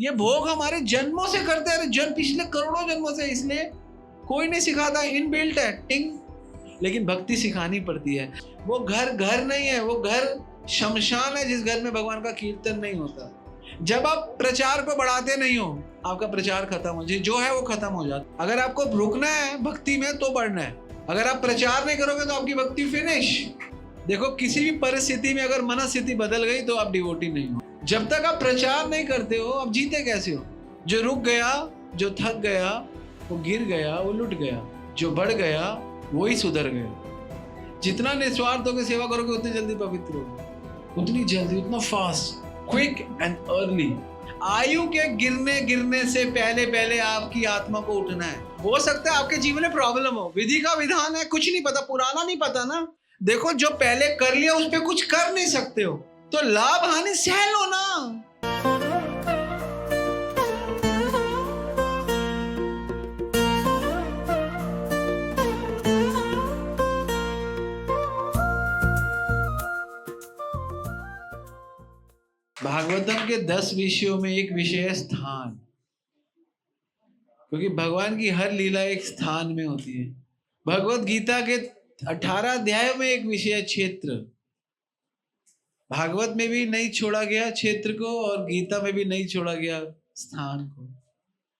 ये भोग हमारे जन्मों से करते हैं, जन्म पिछले करोड़ों जन्मों से, इसलिए कोई नहीं सिखाता, इनबिल्ट है, टिंग। लेकिन भक्ति सिखानी पड़ती है। वो घर घर नहीं है, वो घर शमशान है जिस घर में भगवान का कीर्तन नहीं होता। जब आप प्रचार को बढ़ाते नहीं हो, आपका प्रचार खत्म हो जाए, जो है वो खत्म हो जाता। अगर आपको रुकना है भक्ति में तो बढ़ना है। अगर आप प्रचार नहीं करोगे तो आपकी भक्ति फिनिश। देखो, किसी भी परिस्थिति में अगर मनस्थिति बदल गई तो आप डिवोटी नहीं हो। जब तक आप प्रचार नहीं करते हो, आप जीते कैसे हो? जो रुक गया, जो थक गया, वो गिर गया, वो लुट गया। जो बढ़ गया वो ही सुधर गया। जितना निस्वार्थ होकर सेवा करोगे उतनी जल्दी पवित्र होगे, उतनी जल्दी, उतना फास्ट, क्विक एंड अर्ली। आयु के गिरने से पहले पहले आपकी आत्मा को उठना है। हो सकता है आपके जीवन में प्रॉब्लम हो, विधि का विधान है, कुछ नहीं पता, पुराना नहीं पता ना। देखो, जो पहले कर लिया उस पर कुछ कर नहीं सकते हो, तो लाभ हानि सह लो ना। भागवतम के 10 विषयों में एक विषय है स्थान, क्योंकि भगवान की हर लीला एक स्थान में होती है। भगवत गीता के 18 अध्यायों में एक विषय है क्षेत्र। भागवत में भी नहीं छोड़ा गया क्षेत्र को, और गीता में भी नहीं छोड़ा गया स्थान को।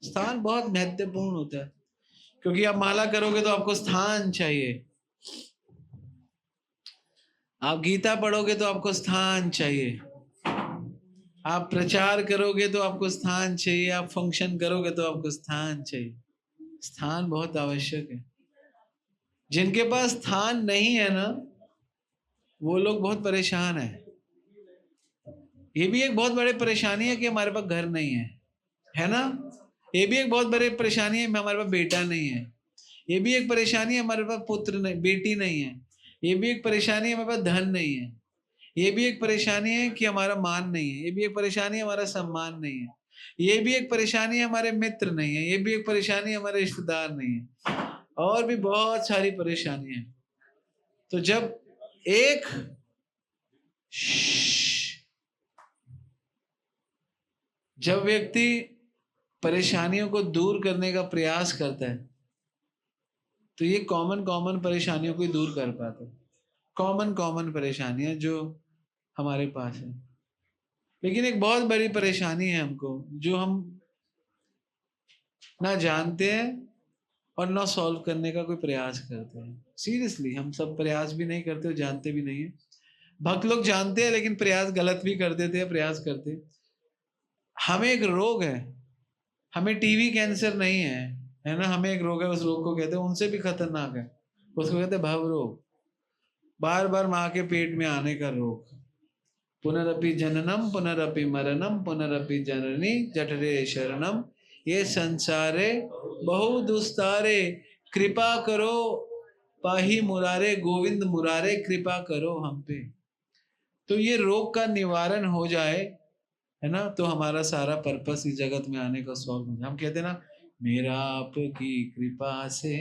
स्थान बहुत महत्वपूर्ण होता है, क्योंकि आप माला करोगे तो आपको स्थान चाहिए, आप गीता पढ़ोगे तो आपको स्थान चाहिए, आप प्रचार करोगे तो आपको स्थान चाहिए, आप फंक्शन करोगे तो आपको स्थान चाहिए। स्थान बहुत आवश्यक है। जिनके पास स्थान नहीं है ना, वो लोग बहुत परेशान है। ये भी एक बहुत बड़ी परेशानी है कि हमारे पास घर नहीं है ना? ये भी एक बहुत बड़ी परेशानी है हमारे पास बेटा नहीं है। ये भी एक परेशानी है हमारे पास पुत्र नहीं, बेटी नहीं है। ये भी एक परेशानी है हमारे पास धन नहीं है। ये भी एक परेशानी है कि हमारा मान नहीं है। ये भी एक परेशानी है हमारा सम्मान नहीं है। ये भी एक परेशानी है हमारे मित्र नहीं है। ये भी एक परेशानी है हमारे रिश्तेदार नहीं है, और भी बहुत सारी परेशानी है। तो जब व्यक्ति परेशानियों को दूर करने का प्रयास करता है, तो ये कॉमन परेशानियों को ही दूर कर पाता है। कॉमन परेशानियां जो हमारे पास है। लेकिन एक बहुत बड़ी परेशानी है हमको, जो हम ना जानते हैं और ना सॉल्व करने का कोई प्रयास करते हैं। सीरियसली, हम सब प्रयास भी नहीं करते और जानते भी नहीं है। भक्त लोग जानते हैं लेकिन प्रयास गलत भी कर देते हैं, प्रयास करते। हमें एक रोग है, हमें टीवी कैंसर नहीं है ना, हमें एक रोग है, उस रोग को कहते हैं, उनसे भी खतरनाक है, उसको कहते हैं भव रोग। बार बार माँ के पेट में आने का रोग। पुनरपि जननम पुनरपि मरणम पुनरपि जननी जठरे शरणम, ये संसारे बहु दुस्तारे, कृपा करो पाही मुरारे, गोविंद मुरारे कृपा करो हम पे। तो ये रोग का निवारण हो जाए, है ना, तो हमारा सारा पर्पस इस जगत में आने का सॉल्व हो जाए। हम कहते हैं ना, मेरा आपकी कृपा से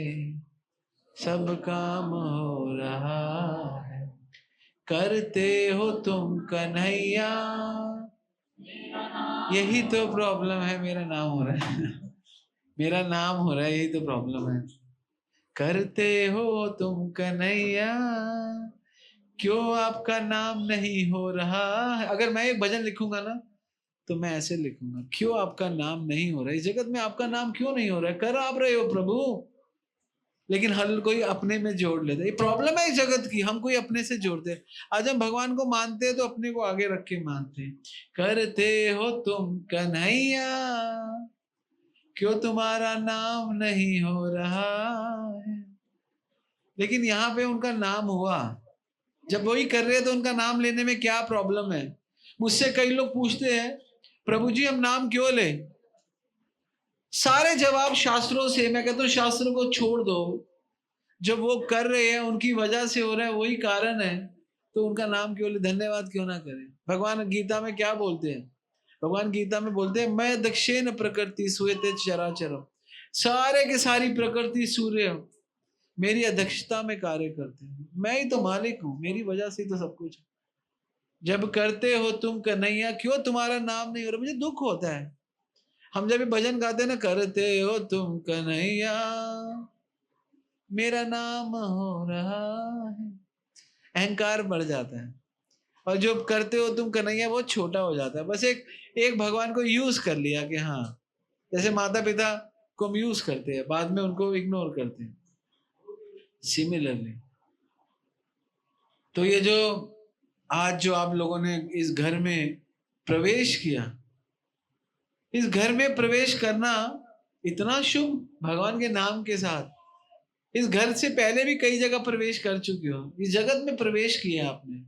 सब काम हो रहा है, करते हो तुम कन्हैया। यही तो प्रॉब्लम है, मेरा नाम हो रहा है मेरा नाम हो रहा है, यही तो प्रॉब्लम है। करते हो तुम कन्हैया, क्यों आपका नाम नहीं हो रहा है। अगर मैं एक भजन लिखूंगा ना, तो मैं ऐसे लिखूंगा, क्यों आपका नाम नहीं हो रहा है, इस जगत में आपका नाम क्यों नहीं हो रहा है, कर आप रहे हो प्रभु, लेकिन हर कोई अपने में जोड़ लेता है। ये प्रॉब्लम है इस जगत की, हम कोई अपने से जोड़ते हैं। आज हम भगवान को मानते हैं तो अपने को आगे रख के मानते हैं। करते हो तुम कन्हैया, क्यों तुम्हारा नाम नहीं हो रहा है। लेकिन यहाँ पे उनका नाम हुआ, जब वही कर रहे हैं तो उनका नाम लेने में क्या प्रॉब्लम है। मुझसे कई लोग पूछते हैं, प्रभु जी हम नाम क्यों ले। सारे जवाब शास्त्रों से। मैं कहता हूँ शास्त्रों को छोड़ दो, जब वो कर रहे हैं उनकी वजह से हो रहा है, वही कारण है, तो उनका नाम क्यों ले, धन्यवाद क्यों ना करें। भगवान गीता में क्या बोलते हैं? भगवान गीता में बोलते हैं, मैं दक्षेण प्रकृति सूयते चराचरम। सारे के सारी प्रकृति सूर्य मेरी अध्यक्षता में कार्य करते हैं, मैं ही तो मालिक हूं, मेरी वजह से तो सब कुछ। जब करते हो तुम कन्हैया, क्यों तुम्हारा नाम नहीं हो रहा। मुझे दुख होता है, हम जब भी भजन गाते हैं ना, करते हो तुम कन्हैया मेरा नाम हो रहा है, अहंकार बढ़ जाता है। और जो करते हो तुम कन्हैया वो छोटा हो जाता है। बस एक भगवान को यूज कर लिया कि हाँ, जैसे माता पिता को हम यूज करते हैं, बाद में उनको इग्नोर करते हैं, सिमिलरली। तो ये जो आज जो आप लोगों ने इस घर में प्रवेश किया, इस घर में प्रवेश करना इतना शुभ भगवान के नाम के साथ। इस घर से पहले भी कई जगह प्रवेश कर चुके हो, इस जगत में प्रवेश किया आपने।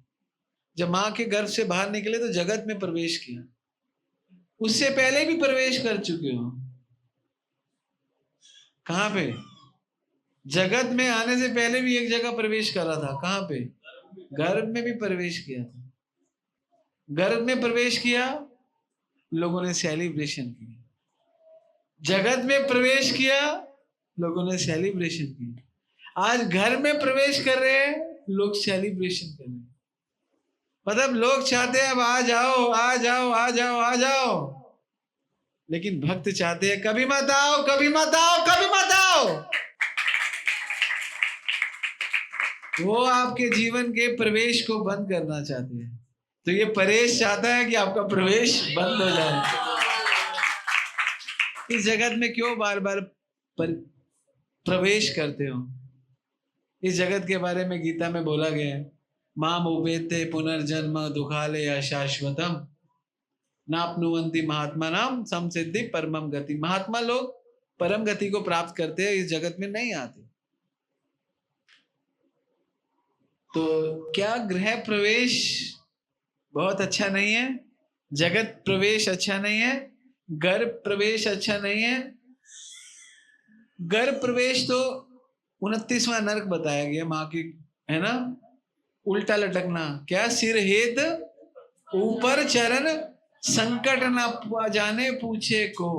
जब माँ के गर्भ से बाहर निकले तो जगत में प्रवेश किया, उससे पहले भी प्रवेश कर चुके हो। कहाँ पे? जगत में आने से पहले भी एक जगह प्रवेश करा था। कहाँ पे? गर्भ में भी प्रवेश किया था। गर्भ में प्रवेश किया, लोगों ने सेलिब्रेशन किया। जगत में प्रवेश किया, लोगों ने सेलिब्रेशन किया। आज घर में प्रवेश कर रहे हैं, लोग सेलिब्रेशन कर रहे हैं। मतलब लोग चाहते हैं अब आ जाओ आ जाओ आ जाओ आ जाओ, लेकिन भक्त चाहते हैं कभी मत आओ कभी मत आओ कभी मत आओ। वो आपके जीवन के प्रवेश को बंद करना चाहते हैं। तो ये परेश चाहता है कि आपका प्रवेश बंद हो जाए। इस जगत में क्यों बार बार प्रवेश करते हो? इस जगत के बारे में गीता में बोला गया है, माम उपेते पुनर्जन्म दुखालय शाश्वतम नाप्नुवन्ति महात्मा नाम समसिद्धि परमम गति। महात्मा लोग परम गति को प्राप्त करते हैं, इस जगत में नहीं आते। तो क्या गृह प्रवेश बहुत अच्छा नहीं है? जगत प्रवेश अच्छा नहीं है? गर्भ प्रवेश अच्छा नहीं है? गर्भ प्रवेश तो 29वां नरक बताया गया माँ की, है ना? उल्टा लटकना, क्या सिर हेत ऊपर चरण संकट न जाने पूछे को।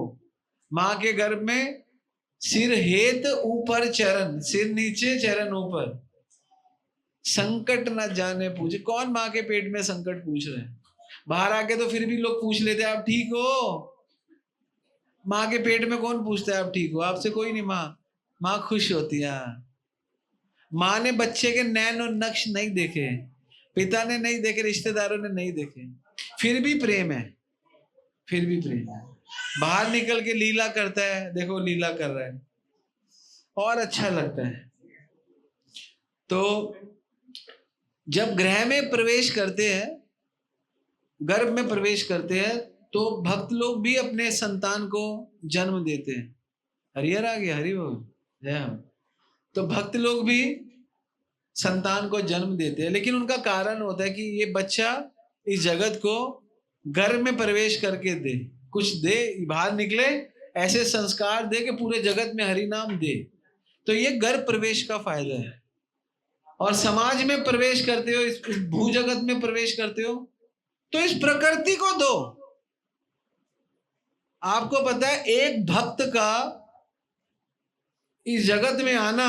माँ के गर्भ में सिर हेत ऊपर चरण, सिर नीचे चरण ऊपर, संकट न जाने पूछे। कौन माँ के पेट में संकट पूछ रहे हैं? बाहर आके तो फिर भी लोग पूछ लेते हैं आप ठीक हो। माँ के पेट में कौन पूछता है आप ठीक हो? आपसे कोई नहीं। माँ खुश होती है। माँ ने बच्चे के नैन और नक्श नहीं देखे, पिता ने नहीं देखे, रिश्तेदारों ने नहीं देखे, फिर भी प्रेम है, फिर भी प्रेम है। बाहर निकल के लीला करता है, देखो लीला कर रहा है, और अच्छा लगता है। तो जब गृह में प्रवेश करते हैं, गर्भ में प्रवेश करते हैं, तो भक्त लोग भी अपने संतान को जन्म देते हैं। हरिहर आ गया, हरि बोल जय हम। तो भक्त लोग भी संतान को जन्म देते हैं, लेकिन उनका कारण होता है कि ये बच्चा इस जगत को गर्भ में प्रवेश करके दे, कुछ दे, बाहर निकले ऐसे संस्कार दे कि पूरे जगत में हरि नाम दे। तो ये गर्भ प्रवेश का फायदा है। और समाज में प्रवेश करते हो, इस भू जगत में प्रवेश करते हो, तो इस प्रकृति को दो। आपको पता है एक भक्त का इस जगत में आना,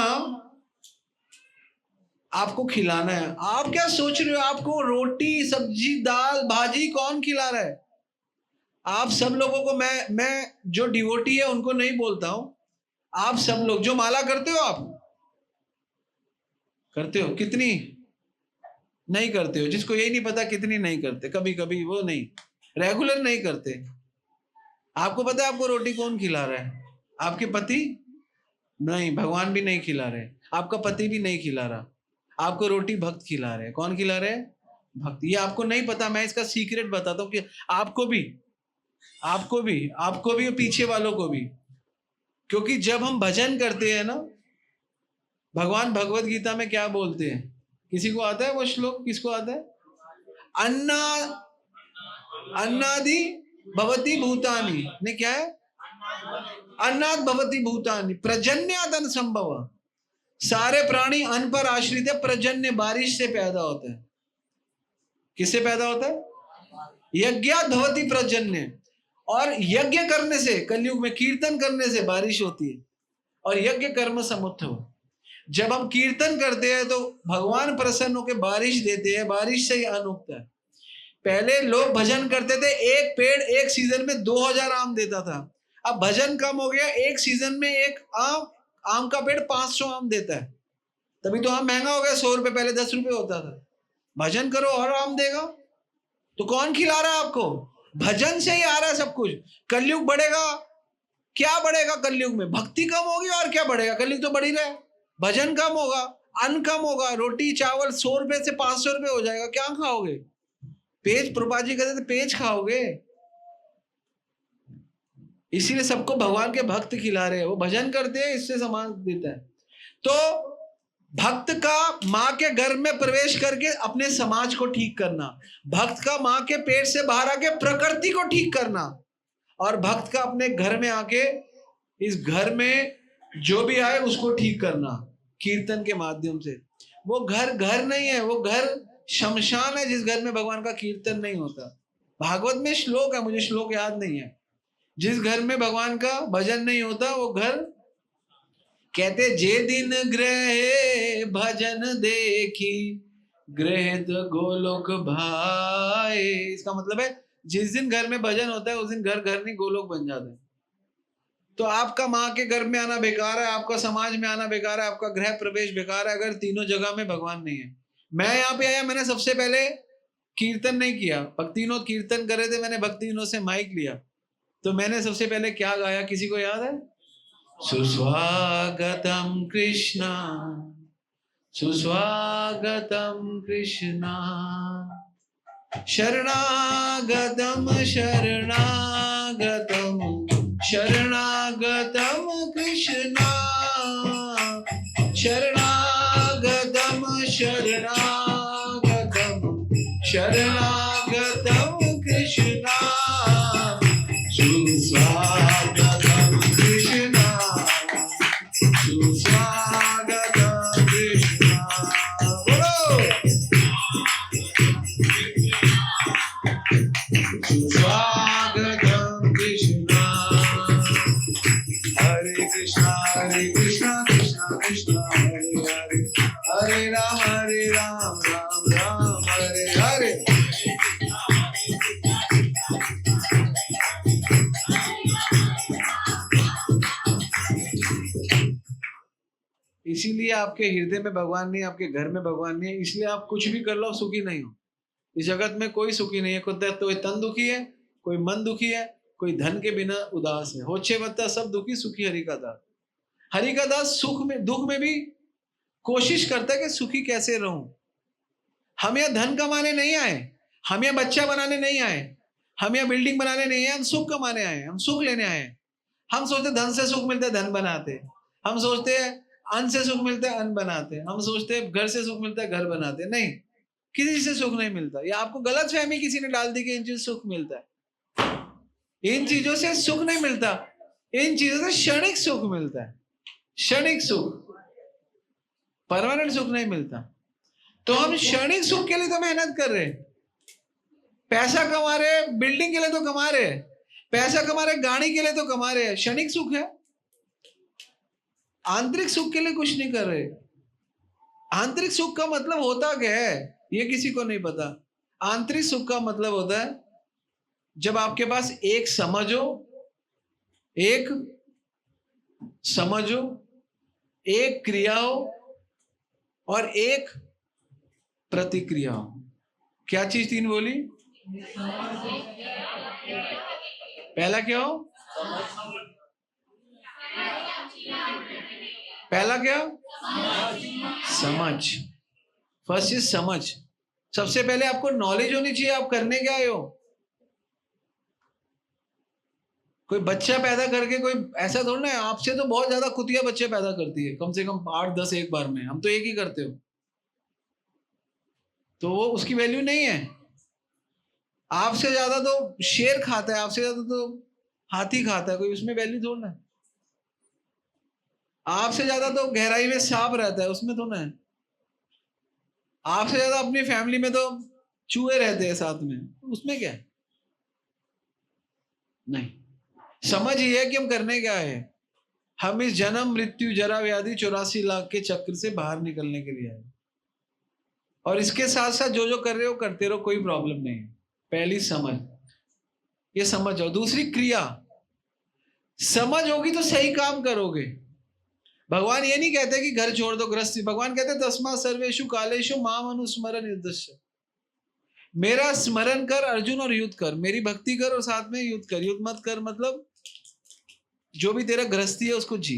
आपको खिलाना है। आप क्या सोच रहे हो आपको रोटी सब्जी दाल भाजी कौन खिला रहा है? आप सब लोगों को, मैं जो डिवोटी है उनको नहीं बोलता हूं, आप सब लोग जो माला करते हो, आप करते हो कितनी? नहीं करते हो। जिसको यही नहीं पता कितनी नहीं करते, कभी कभी वो नहीं, रेगुलर नहीं करते। आपको पता है आपको रोटी कौन खिला रहा है? आपके पति नहीं, भगवान भी नहीं खिला रहे, आपका पति भी नहीं खिला रहा, आपको रोटी भक्त खिला रहे हैं। कौन खिला रहे हैं? भक्त। ये आपको नहीं पता, मैं इसका सीक्रेट बताता हूँ कि आपको भी पीछे वालों को भी। क्योंकि जब हम भजन करते हैं ना, भगवान भगवत गीता में क्या बोलते हैं? किसी को आता है वो श्लोक? किसको आता है? अन्नादि भवति भूतानि, ने क्या है? अन्नाद भवति भूतानि प्रजन्यादन संभव। सारे प्राणी अन्न पर आश्रित है। प्रजन्य बारिश से पैदा होता है। किससे पैदा होता है? यज्ञात भवति प्रजन्य। और यज्ञ करने से, कलयुग में कीर्तन करने से बारिश होती है। और यज्ञ कर्म समुत्थव, जब हम कीर्तन करते हैं तो भगवान प्रसन्न होकर बारिश देते हैं, बारिश से ही अन्न उगता है। पहले लोग भजन करते थे, एक पेड़ एक सीजन में 2000 आम देता था। अब भजन कम हो गया, एक सीजन में एक आम का पेड़ 500 आम देता है, तभी तो आम महंगा हो गया, 100 रुपए पहले 10 रुपए होता था। भजन करो और आम देगा। तो कौन खिला रहा है आपको? भजन से ही आ रहा है सब कुछ। कलयुग बढ़ेगा, क्या बढ़ेगा कलयुग में? भक्ति कम होगी और क्या बढ़ेगा? कलयुग तो बढ़ ही रहा है। भजन कम होगा, अन्न कम होगा, रोटी चावल 100 रुपए से 500 रुपए हो जाएगा, क्या खाओगे? पेज, प्रभुपाद जी कहते थे पेज खाओगे। इसीलिए सबको भगवान के भक्त खिला रहे हैं, वो भजन करते हैं, इससे समाज देता है। तो भक्त का मां के गर्भ में प्रवेश करके अपने समाज को ठीक करना, भक्त का मां के पेट से बाहर आके प्रकृति को ठीक करना, और भक्त का अपने घर में आके इस घर में जो भी आए उसको ठीक करना कीर्तन के माध्यम से। वो घर घर नहीं है, वो घर शमशान है जिस घर में भगवान का कीर्तन नहीं होता। भागवत में श्लोक है, मुझे श्लोक याद नहीं है, जिस घर में भगवान का भजन नहीं होता वो घर, कहते जे दिन ग्रहे भजन देखी गृहत गोलोक भाई। इसका मतलब है जिस दिन घर में भजन होता है उस दिन घर घर नहीं गोलोक बन जाता है। तो आपका माँ के गर्भ में आना बेकार है, आपका समाज में आना बेकार है, आपका गृह प्रवेश बेकार है अगर तीनों जगह में भगवान नहीं है। मैं यहाँ पे आया, मैंने सबसे पहले कीर्तन नहीं किया, भक्ति विनोद कीर्तन कर रहे थे, मैंने भक्ति विनोद से माइक लिया, तो मैंने सबसे पहले क्या गाया, किसी को याद है? सुस्वागतम कृष्णा, सुस्वागतम कृष्णा, शरणागतम शरणागतम शरणागतम कृष्णा, शरणागतम शरणागतम शरणागतम कृष्णा, सुस्वागतम कृष्णा, सुस्वागतम कृष्णा। बोलो सुस्वागतम कृष्णा, हरे कृष्णा कृष्णा कृष्णा हरे हरे, हरे राम राम राम हरे हरे। इसीलिए आपके हृदय में भगवान नहीं, आपके घर में भगवान नहीं है, इसलिए आप कुछ भी कर लो सुखी नहीं हो। इस जगत में कोई सुखी नहीं है, कोई तन दुखी है, कोई मन दुखी है, कोई धन के बिना उदास है। होच्छे बत्ता सब दुखी, सुखी हरि का दास। हरि का दास सुख में दुख में भी कोशिश करता है कि सुखी कैसे रहूं। हम यहाँ धन कमाने नहीं आए, हम यहाँ बच्चा बनाने नहीं आए, हम यहाँ बिल्डिंग बनाने नहीं आए, हम सुख कमाने आए, हम सुख लेने आए। हम सोचते धन से सुख मिलता है, धन बनाते। हम सोचते हैं अन्न से सुख मिलता है, अन्न बनाते। हम सोचते हैं घर से सुख मिलता है, घर बनाते। नहीं, किसी से सुख नहीं मिलता। ये आपको गलत फहमी किसी ने डाल दी कि इन चीजों से सुख मिलता है। इन चीजों से सुख नहीं मिलता, इन चीजों से क्षणिक सुख मिलता है, क्षणिक सुख, परमानेंट सुख नहीं मिलता। तो हम क्षणिक सुख के लिए तो मेहनत कर रहे, पैसा कमा रहे, बिल्डिंग के लिए तो कमा रहे, पैसा कमा रहे, गाड़ी के लिए तो कमा रहे, क्षणिक सुख है। आंतरिक सुख के लिए कुछ नहीं कर रहे। आंतरिक सुख का मतलब होता क्या है ये किसी को नहीं पता। आंतरिक सुख का मतलब होता है जब आपके पास एक समझ हो, एक क्रिया हो और एक प्रतिक्रिया हो। क्या चीज तीन बोली? पहला क्या हो? पहला क्या? समझ। फर्स्ट इज समझ। सबसे पहले आपको नॉलेज होनी चाहिए आप करने क्या आए हो। कोई बच्चा पैदा करके कोई ऐसा थोड़ा ना है, आपसे तो बहुत ज्यादा कुतिया बच्चे पैदा करती है, कम से कम 8-10 एक बार में। हम तो एक ही करते हो, तो वो उसकी वैल्यू नहीं है। आपसे ज्यादा तो शेर खाता है, आपसे ज्यादा तो हाथी खाता है, कोई उसमें वैल्यू थोड़ा ना। आपसे ज्यादा तो गहराई में सांप रहता है, उसमें तो ना है। आपसे ज्यादा अपनी फैमिली में तो चूहे रहते हैं साथ में, उसमें क्या है? नहीं। समझ ये है कि हम करने क्या है। हम इस जन्म मृत्यु जरा व्याधि 84 लाख के चक्र से बाहर निकलने के लिए आए, और इसके साथ साथ जो जो कर रहे हो करते रहो, कोई प्रॉब्लम नहीं है। पहली समझ, ये समझ जाओ। दूसरी क्रिया। समझ होगी तो सही काम करोगे। भगवान ये नहीं कहते कि घर छोड़ दो गृहस्थी, भगवान कहते तस्मा सर्वेषु कालेषु माम अनुस्मरण युद्धस्य। मेरा स्मरण कर अर्जुन और युद्ध कर, मेरी भक्ति कर और साथ में युद्ध कर। युद्ध मत कर मतलब जो भी तेरा गृहस्थी है उसको जी।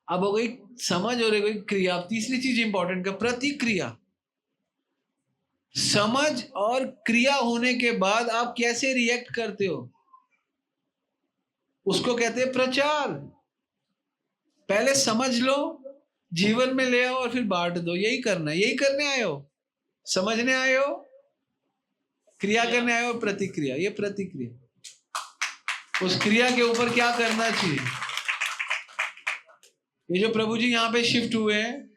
अब हो गई समझ और गई क्रिया। तीसरी चीज इंपॉर्टेंट का प्रतिक्रिया। समझ और क्रिया होने के बाद आप कैसे रिएक्ट करते हो उसको कहते हैं प्रचार। पहले समझ लो, जीवन में ले आओ और फिर बांट दो। यही करना है, यही करने आए हो। समझने आए हो, क्रिया करने आए हो, प्रतिक्रिया। ये प्रतिक्रिया, उस क्रिया के ऊपर क्या करना चाहिए। ये जो प्रभु जी यहाँ पे शिफ्ट हुए हैं,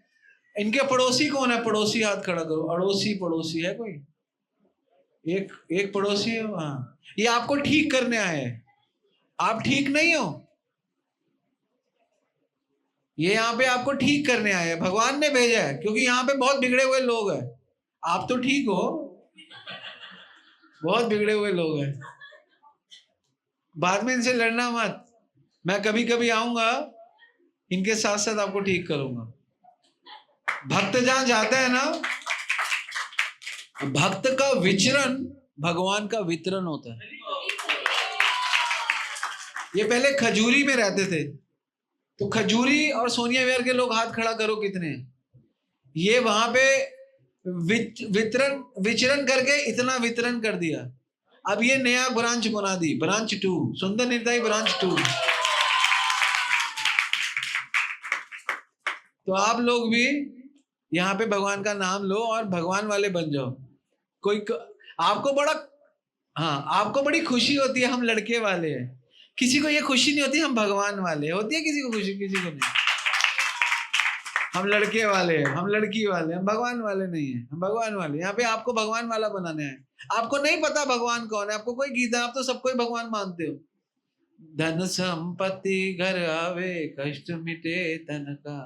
इनके पड़ोसी कौन है? पड़ोसी हाथ खड़ा करो। अड़ोसी पड़ोसी है कोई? एक पड़ोसी है। हाँ, ये आपको ठीक करने आए हैं। आप ठीक नहीं हो, ये यहाँ पे आपको ठीक करने आए हैं। भगवान ने भेजा है क्योंकि यहाँ पे बहुत बिगड़े हुए लोग हैं। आप तो ठीक हो, बहुत बिगड़े हुए लोग हैं। बाद में इनसे लड़ना मत। मैं कभी कभी आऊंगा, इनके साथ साथ आपको ठीक करूंगा। भक्त जहां जाता है ना, भक्त का विचरण भगवान का वितरण होता है। ये पहले खजूरी में रहते थे, तो खजूरी और सोनिया विहार के लोग हाथ खड़ा करो कितने। ये वहां पे विचरण करके इतना वितरण कर दिया। अब ये नया ब्रांच बना दी, ब्रांच 2, सुंदर निर्दयी ब्रांच 2। तो आप लोग भी यहाँ पे भगवान का नाम लो और भगवान वाले बन जाओ। आपको बड़ा, हाँ, आपको बड़ी खुशी होती है हम लड़के वाले हैं। किसी को ये खुशी नहीं होती हम भगवान वाले। होती है किसी को खुशी? किसी को नहीं। हम लड़के वाले हैं, हम लड़की वाले, हम भगवान वाले नहीं है। हम भगवान वाले। यहाँ पे आपको भगवान वाला बनाना है। आपको नहीं पता भगवान कौन है, आपको कोई गीता, आप तो सबको ही भगवान मानते हो। धन संपत्ति घर आवे, कष्ट मिटे तन का।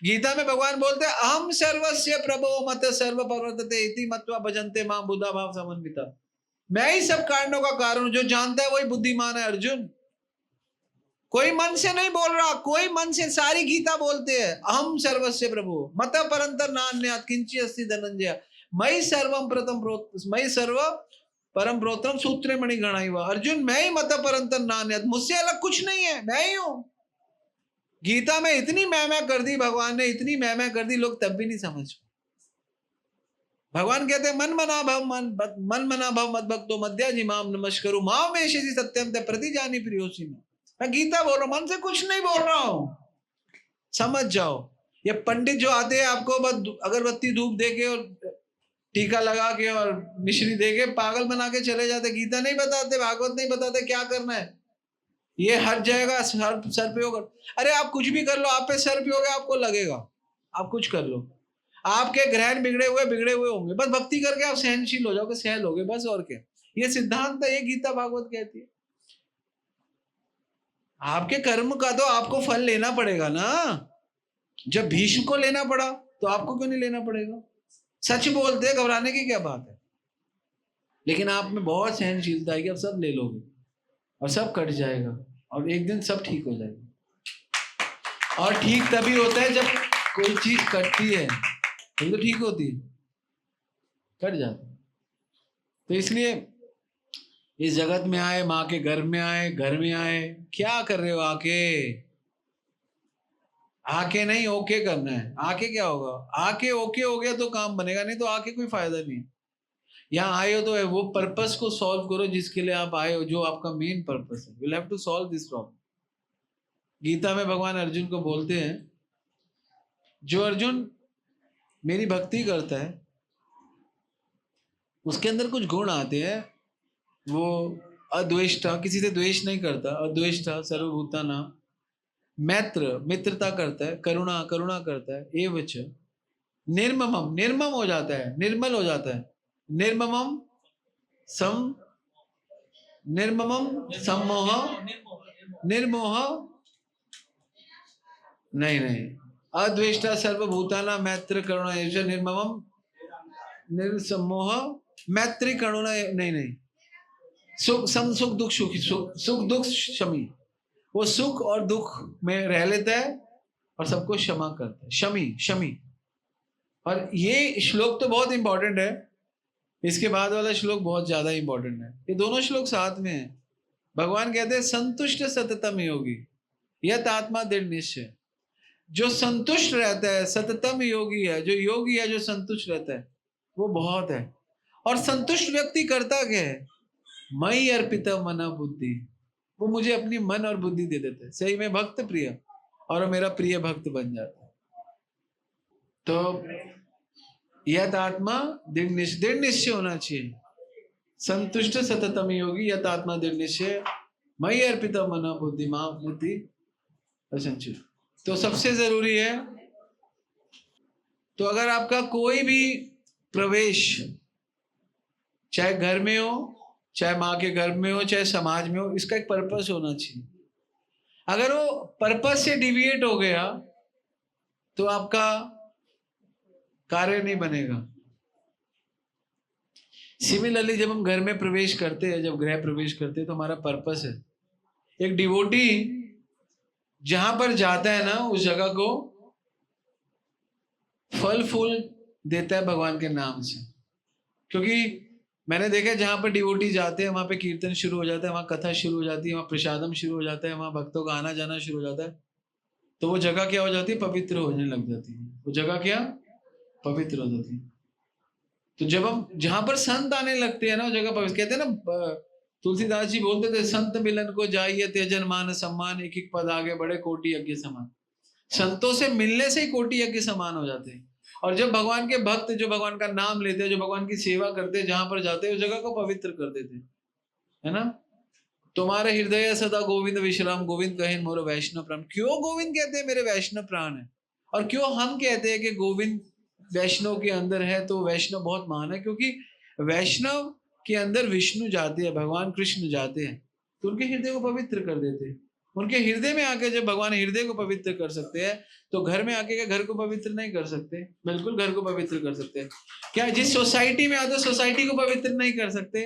गीता में भगवान बोलते हैं अहम सर्वस्य प्रभो मत सर्व प्रवर्तते इति मत्वा भजन्ते मां बुधा भाव समन्विता। मैं ही सब कारणों का कारण। जो जानता है वही बुद्धिमान है अर्जुन। कोई मन से नहीं बोल रहा, कोई मन से। सारी गीता बोलते हैं अहम सर्वस्य प्रभु मत परंतर नान्यात् किंचित् अस्ति धनंजय मयि सर्वम मयि सर्व परम प्रोत्रम सूत्रे मणि गणाइव। अर्जुन मैं ही मत परंतर नान्यात्, मुझसे अलग कुछ नहीं है, मैं ही हूं। गीता में इतनी मैं कर दी भगवान ने, इतनी मैं कर दी, लोग तब भी नहीं समझ। भगवान कहते हैं मन मना भव मद भक्तो मध्याजी माम नमस्करु माम एषति सत्यम ते प्रतिजानी प्रियोसी में। मैं गीता बोल रहा हूं, मन से कुछ नहीं बोल रहा हूं। समझ जाओ। ये पंडित जो आते हैं आपको बस अगरबत्ती धूप देके और टीका लगा के और मिश्री देके पागल बना के चले जाते। गीता नहीं बताते, भागवत नहीं बताते क्या करना है। ये हर जाएगा सर पे होगा। अरे आप कुछ भी कर लो, आप पे सर पे होगा, आपको लगेगा। आप कुछ कर लो, आपके ग्रहण बिगड़े हुए होंगे, बस भक्ति करके आप सहनशील हो जाओगे, सहल होगे, बस। और क्या, ये सिद्धांत है, ये गीता भागवत कहती है। आपके कर्म का तो आपको फल लेना पड़ेगा ना। जब भीष्म को लेना पड़ा तो आपको क्यों नहीं लेना पड़ेगा? सच बोलते हैं, घबराने की क्या बात है। लेकिन आप में बहुत सहनशीलता है कि आप सब ले लोगे और सब कट जाएगा और एक दिन सब ठीक हो जाएगा। और ठीक तभी होता है जब कोई चीज कटती है, तो ठीक होती है, कट जाती है। तो इसलिए इस जगत में आए, माँ के घर में आए, घर में आए, क्या कर रहे हो आके नहीं ओके करना है। आके क्या होगा? आके ओके हो गया तो काम बनेगा, नहीं तो आके कोई फायदा नहीं। यहाँ आए हो तो वो पर्पस को सॉल्व करो जिसके लिए आप आए हो, जो आपका मेन पर्पस है। Will have to solve this problem. Gita में भगवान अर्जुन को बोलते हैं, जो अर्जुन मेरी भक्ति करता है उसके अंदर कुछ गुण आते हैं। वो अद्वेष्टा, किसी से द्वेष नहीं करता, अद्वेष्टा सर्वभूताना, मैत्र, मित्रता करता है, करुणा, करुणा करता है, एवच निर्ममम, निर्मम हो जाता है, निर्मल हो जाता है, निर्ममम सम, निर्ममम सम्मोह, निर्मोह नहीं, अद्वेष्टा सर्वभूताना मैत्र करुणा एवच निर्ममम निर्सम्मोह मैत्री करुणा नहीं, सुख सम सुख दुख सुखी, सुख दुख शमी, वो सुख और दुख में रह लेता है और सबको क्षमा करता है। शमी, शमी। और ये श्लोक तो बहुत इंपॉर्टेंट है, इसके बाद वाला श्लोक बहुत ज्यादा इंपॉर्टेंट है। ये दोनों श्लोक साथ में है। भगवान कहते हैं संतुष्ट सततम योगी यत आत्मा दृढ़ निश्चय। जो संतुष्ट रहता है, सततम योगी है, जो योगी है, जो संतुष्ट रहता है, वो बहुत है। और संतुष्ट व्यक्ति करता क्या है? मई अर्पिता मना बुद्धि, वो मुझे अपनी मन और बुद्धि दे देते हैं। सही में भक्त प्रिय, और वो मेरा प्रिय भक्त बन जाता है। तो यत आत्मा दृढ़ निश्चय होना चाहिए। संतुष्ट सततम योगी यत आत्मा दृढ़ निश्चय मई अर्पिता मना बुद्धि मां बुद्धि असंचित। तो सबसे जरूरी है, तो अगर आपका कोई भी प्रवेश, चाहे घर में हो, चाहे माँ के गर्भ में हो, चाहे समाज में हो, इसका एक पर्पस होना चाहिए। अगर वो पर्पस से डिविएट हो गया तो आपका कार्य नहीं बनेगा। सिमिलरली जब हम घर में प्रवेश करते हैं, जब गृह प्रवेश करते हैं, तो हमारा पर्पस है। एक डिवोटी जहां पर जाता है ना, उस जगह को फल फूल देता है भगवान के नाम से। क्योंकि मैंने देखा जहां पर डिवोटी जाते हैं वहां पे कीर्तन शुरू हो जाता है, वहां कथा शुरू हो जाती है, वहां प्रसादम शुरू हो जाता है, वहां भक्तों का आना जाना शुरू हो जाता है। तो वो जगह क्या हो जाती है? पवित्र होने लग जाती है। वो जगह क्या पवित्र हो जाती है। तो जब हम जहां पर संत आने लगते हैं ना, वो जगह पवित्र। कहते हैं ना, तुलसीदास जी बोलते थे, संत मिलन को जाइए त्यजन मान सम्मान, एक एक पद आगे बढ़े कोटि यज्ञ समान। संतों से मिलने से ही कोटि यज्ञ समान हो जाते हैं। और जब भगवान के भक्त जो भगवान का नाम लेते हैं, जो भगवान की सेवा करते हैं, जहां पर जाते हैं उस जगह को पवित्र कर देते हैं, है ना। तुम्हारे हृदय सदा गोविंद विश्राम, गोविंद कहे मोर वैष्णव प्राण। क्यों गोविंद कहते हैं मेरे वैष्णव प्राण है? और क्यों हम कहते हैं कि गोविंद वैष्णव के अंदर है तो वैष्णव बहुत महान है? क्योंकि वैष्णव के अंदर विष्णु जाते हैं, भगवान कृष्ण जाते हैं, तो उनके हृदय को पवित्र कर देते हैं। उनके हृदय में आके जब भगवान हृदय को पवित्र कर सकते हैं, तो घर में आके क्या घर को पवित्र नहीं कर सकते? बिल्कुल घर को पवित्र कर सकते हैं। क्या जिस सोसाइटी में आते सोसाइटी को पवित्र नहीं कर सकते?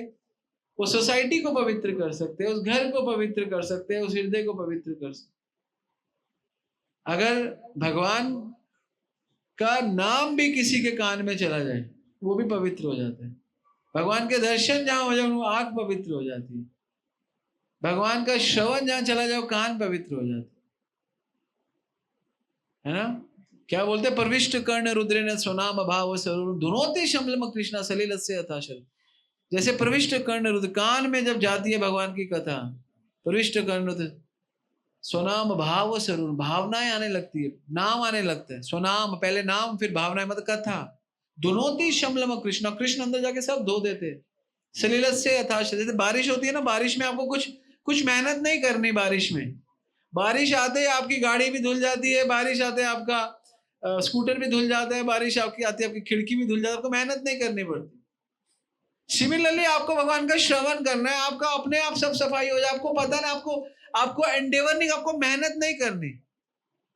वो सोसाइटी को पवित्र कर सकते हैं, उस घर को पवित्र कर सकते हैं, उस हृदय को पवित्र कर सकते हैं। अगर भगवान का नाम भी किसी के कान में चला जाए, वो भी पवित्र हो जाता है। भगवान के दर्शन जहां हो जाए, वो आंख पवित्र हो जाती है। भगवान का श्रवण जहां चला जाए, कान पवित्र हो जाते है ना। क्या बोलते? प्रविष्ट कर्ण रुद्रेण स्वनाम भाव स्वरूप धुनोति शमलम कृष्णा सलिल से अथाशल। जैसे प्रविष्ट कर्ण रुद्र, कान में जब जाती है भगवान की कथा, प्रविष्ट कर्ण रुद्र स्वनाम भाव स्वरूप, भावनाएं आने लगती है, नाम आने लगता है। स्वनाम पहले नाम, फिर भावनाएं, मतलब कथा। धुनोति शमलम कृष्णा, कृष्ण अंदर जाके सब धो देते। सलिल से अथाशल। जैसे बारिश होती है ना, बारिश में आपको कुछ मेहनत नहीं करनी। बारिश आते ही आपकी गाड़ी भी धुल जाती है, बारिश आते ही आपका स्कूटर भी धुल जाता है, बारिश आपकी आती है आपकी खिड़की भी धुल जाती है, आपको मेहनत नहीं करनी पड़ती। सिमिलरली आपको भगवान का श्रवण करना है, आपका अपने आप सब सफाई हो जाए। आपको पता ना, आपको एंडेवर नहीं, आपको मेहनत नहीं करनी,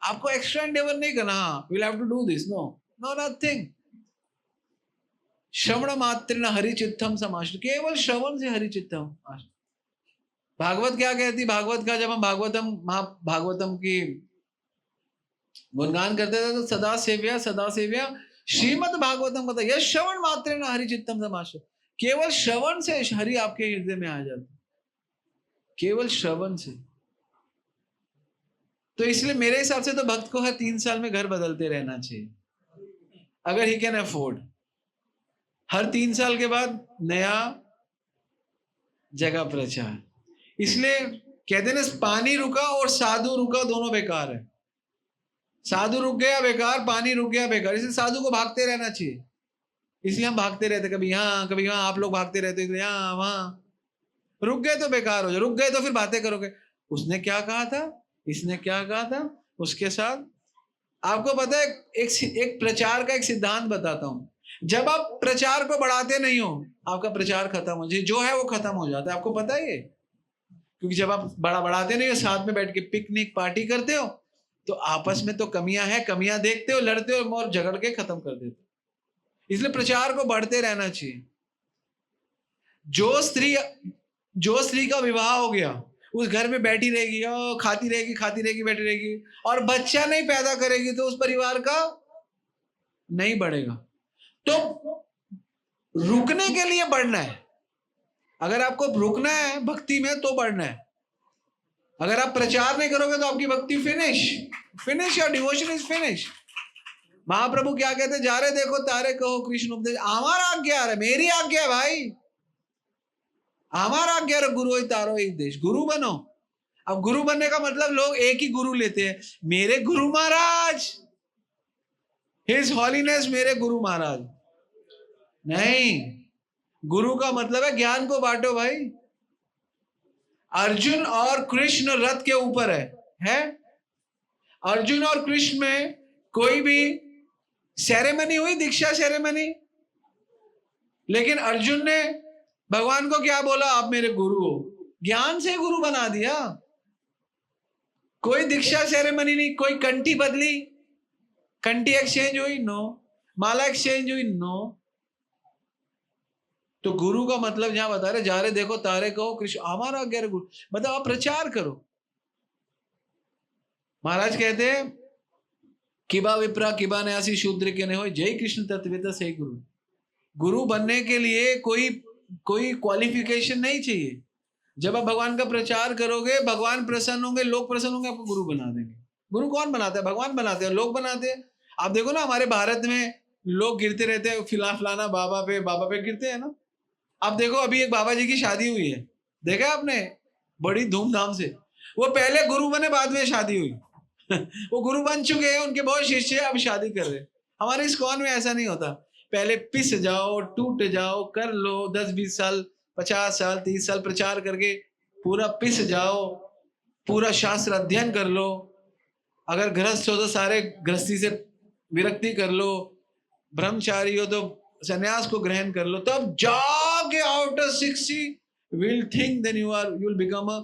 आपको एक्स्ट्रा एंडेवर नहीं करना। हाँ, will have to do this, no nothing. श्रवण मात्र हरिचित्तम समाश्रय, केवल श्रवण से हरिचित्तम। भागवत क्या कहती? भागवत का जब हम भागवतम की गुणगान करते थे, तो सदा सेव्या श्रीमद भागवतम कहता है, यश श्रवण मात्र न हरिचित्तम समाश्रय। केवल श्रवण से हरि आपके हृदय में आ जाता, केवल श्रवण से। तो इसलिए मेरे हिसाब से तो भक्त को हर 3 साल में घर बदलते रहना चाहिए, अगर ही कैन अफोर्ड। हर 3 साल के बाद नया जगह प्रचार। इसलिए कहते हैं ना, पानी रुका और साधु रुका, दोनों बेकार है। साधु रुक गया बेकार, पानी रुक गया बेकार। इसलिए साधु को भागते रहना चाहिए। इसलिए हम भागते रहते, कभी यहाँ कभी वहां। आप लोग भागते रहते, इसलिए यहाँ वहां। रुक गए तो बेकार हो जाए, रुक गए तो फिर बातें करोगे, उसने क्या कहा था, इसने क्या कहा था, उसके साथ। आपको पता है, एक प्रचार का एक सिद्धांत बताता हूं। जब आप प्रचार को बढ़ाते नहीं हो, आपका प्रचार खत्म हो जाए, जो है वो खत्म हो जाता है। आपको पता है ये? क्योंकि जब आप बढ़ाते नहीं हो, साथ में बैठ के पिकनिक पार्टी करते हो, तो आपस में तो कमियां हैं, कमियां देखते हो, लड़ते हो और झगड़ के खत्म कर देते हो। इसलिए प्रचार को बढ़ते रहना चाहिए। जो स्त्री का विवाह हो गया, उस घर में बैठी रहेगी और खाती रहेगी बैठी रहेगी, और बच्चा नहीं पैदा करेगी तो उस परिवार का नहीं बढ़ेगा। तो रुकने के लिए बढ़ना है। अगर आपको रुकना है भक्ति में तो बढ़ना है। अगर आप प्रचार नहीं करोगे तो आपकी भक्ति finish, your devotion is finish. Mahaprabhu क्या कहते, जा रहे देखो तारे कहो कृष्ण उपदेश। हमारा आज्ञा है, मेरी आज्ञा है भाई, हमारा आज्ञा है, गुरु ही तारो एक देश, गुरु बनो। अब गुरु बनने का मतलब लोग एक ही गुरु लेते हैं, मेरे गुरु महाराज, हिज हॉलीनेस मेरे गुरु महाराज। नहीं, गुरु का मतलब है ज्ञान को बांटो भाई। अर्जुन और कृष्ण रथ के ऊपर है? अर्जुन और कृष्ण में कोई भी सेरेमनी हुई, दीक्षा सेरेमनी? लेकिन अर्जुन ने भगवान को क्या बोला, आप मेरे गुरु हो, ज्ञान से गुरु बना दिया। कोई दीक्षा सेरेमनी नहीं, कोई कंठी बदली, कंठी एक्सचेंज हुई, नो, माला एक्सचेंज हुई, नो। तो गुरु का मतलब यहां बता रहे, जा रहे देखो तारे कहो कृष्ण हमारा आज्ञा गुरु, मतलब आप प्रचार करो। महाराज कहते हैं किबा विप्रा किबा न्यासी शूद्र के ने हो, जय कृष्ण तत्वेता से गुरु। गुरु बनने के लिए कोई क्वालिफिकेशन नहीं चाहिए। जब आप भगवान का प्रचार करोगे, भगवान प्रसन्न होंगे, लोग प्रसन्न होंगे, आपको गुरु बना देंगे। गुरु कौन बनाता है? भगवान बनाते हैं, लोग बनाते हैं। आप देखो ना, हमारे भारत में लोग गिरते रहते हैं, फलाना बाबा पे गिरते हैं ना। आप देखो, अभी एक बाबा जी की शादी हुई है, देखा आपने, बड़ी धूमधाम से। वो पहले गुरु बने, बाद में शादी हुई। वो गुरु बन चुके हैं, उनके बहुत शिष्य हैं, अब शादी कर रहे हैं। हमारे इस्कॉन में ऐसा नहीं होता, पहले पिस जाओ, टूट जाओ, कर लो 10-20 साल 50 साल 30 साल प्रचार करके पूरा पिस जाओ, पूरा शास्त्र अध्ययन कर लो। अगर गृहस्थ हो तो सारे गृहस्थी से विरक्ति कर लो, ब्रह्मचारी हो तो संन्यास को ग्रहण कर लो, तब जाके after 60 will think then you will become a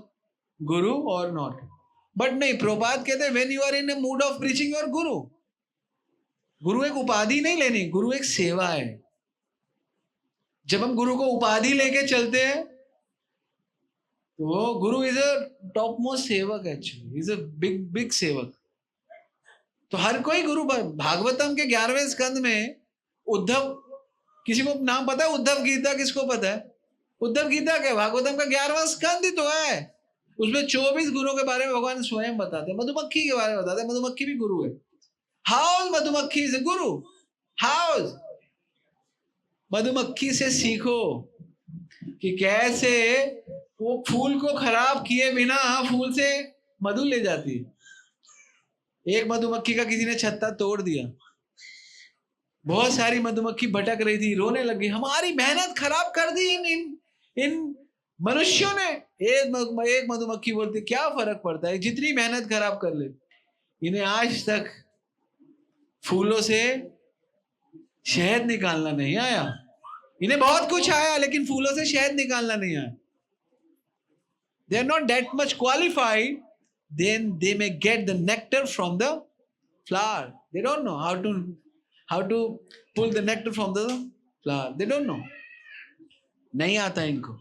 guru और नॉट। बट नहीं, प्रभुपाद कहते हैं when you are in a mood of preaching your guru. गुरु एक उपाधि नहीं लेनी, गुरु एक सेवा है। जब हम गुरु को उपाधि लेके चलते हैं तो गुरु इज अ टॉप मोस्ट सेवक, एक्चुअली इज अ बिग सेवक। तो हर कोई गुरु, भागवतम के 11वें स्कंद में उद्धव, किसी को नाम पता है उद्धव गीता? किसको पता है उद्धव गीता? क्या भागवतम का 11वां स्कंद ही तो है। उसमें 24 गुरुओं के बारे में भगवान स्वयं बताते हैं। मधुमक्खी के बारे में बताते हैं, मधुमक्खी भी गुरु है। हाउ मधुमक्खी इज गुरु? हाउ? मधुमक्खी से सीखो कि कैसे वो फूल को खराब किए बिना फूल से मधु ले जाती है। एक मधुमक्खी का किसी ने छत्ता तोड़ दिया, बहुत सारी मधुमक्खी भटक रही थी, रोने लगी, हमारी मेहनत खराब कर दी इन मनुष्यों ने। एक मधुमक्खी बोलती, क्या फर्क पड़ता है, जितनी मेहनत खराब कर ले, इन्हें आज तक फूलों से शहद निकालना नहीं आया। इन्हें बहुत कुछ आया लेकिन फूलों से शहद निकालना नहीं आया। They are not that much qualified, then they may get the nectar from the flower. They don't know how to pull the nectar from the flower. They don't know. नहीं आता इनको।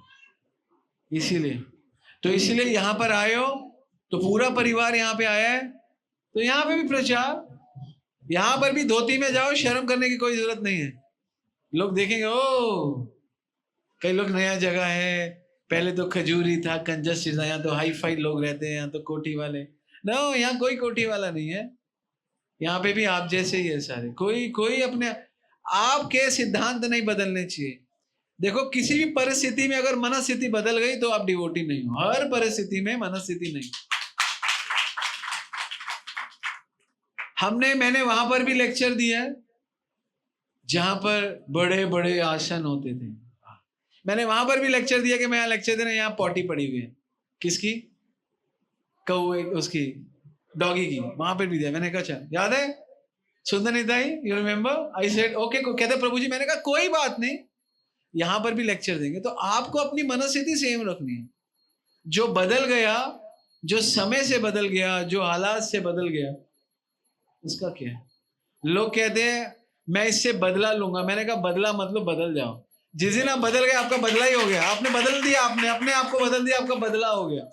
इसीलिए यहां पर आए हो तो पूरा परिवार यहां पे आया है, तो यहां पे भी प्रचार, यहां पर भी धोती में जाओ, शर्म करने की कोई जरूरत नहीं है। लोग देखेंगे, ओ कई लोग नया जगह है, पहले तो खजूरी था, कंजस्ट था, यहाँ तो हाई फाई लोग रहते हैं, यहाँ तो कोठी वाले। नो, यहाँ कोई कोठी वाला नहीं है, यहाँ पे भी आप जैसे ही है सारे। कोई अपने आपके सिद्धांत नहीं बदलने चाहिए। देखो, किसी भी परिस्थिति में अगर मनस्थिति बदल गई तो आप डिवोटी नहीं हो। हर परिस्थिति में मनस्थिति नहीं। मैंने वहां पर भी लेक्चर दिया है जहां पर बड़े बड़े आसन होते थे। मैंने वहां पर भी लेक्चर दिया कि मैं यहाँ लेक्चर देना, यहाँ पॉटी पड़ी हुई है, किसकी? कौवे, उसकी, डॉगी की। वहां पर भी दिया मैंने, कहा अच्छा याद है सुंदर Nitai, you remember? I said okay. कहते प्रभु जी, मैंने कहा कोई बात नहीं, यहां पर भी लेक्चर देंगे। तो आपको अपनी मनस्थिति सेम रखनी है। जो बदल गया, जो समय से बदल गया, जो हालात से बदल गया, उसका क्या है? लोग कहते हैं मैं इससे बदला लूंगा। मैंने कहा बदला मतलब बदल जाओ। जिस दिन आप बदल गए, आपका बदला ही हो गया। आपने बदल दिया, आपने अपने आप को बदल दिया, आपका बदला हो गया।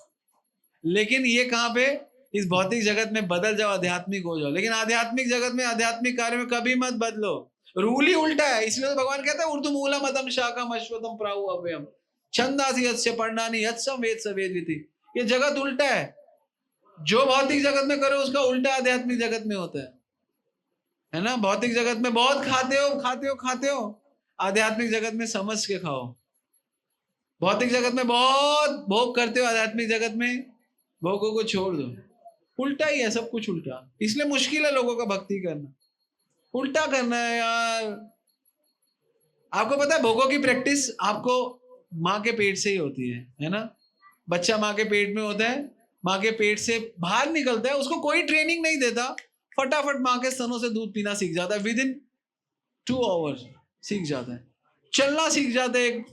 लेकिन ये कहाँ पे, इस भौतिक जगत में बदल जाओ, आध्यात्मिक हो जाओ। लेकिन आध्यात्मिक जगत में, आध्यात्मिक कार्य में कभी मत बदलो। रूल ही उल्टा है। इसलिए तो भगवान कहता है ऊर्ध्व मूलम अधम शाखम अश्वत्थम प्राहु अव्ययम छंदासि यस्य पर्णानि यत्सम वेद स वेदविति। ये जगत उल्टा है। जो भौतिक जगत में करो उसका उल्टा आध्यात्मिक जगत में होता है ना। भौतिक जगत में बहुत खाते हो, आध्यात्मिक जगत में समझ के खाओ। भौतिक जगत में बहुत भोग करते हो, आध्यात्मिक जगत में भोगों को छोड़ दो। उल्टा ही है सब कुछ, उल्टा। इसलिए मुश्किल है लोगों का भक्ति करना, उल्टा करना है यार। आपको पता है भोगों की प्रैक्टिस आपको माँ के पेट से ही होती है ना। बच्चा माँ के पेट में होता है, माँ के पेट से बाहर निकलता है, उसको कोई ट्रेनिंग नहीं देता, फटाफट माँ के स्तनों से दूध पीना सीख जाता है। विद इन 2 आवर्स सीख जाता है, चलना सीख जाता है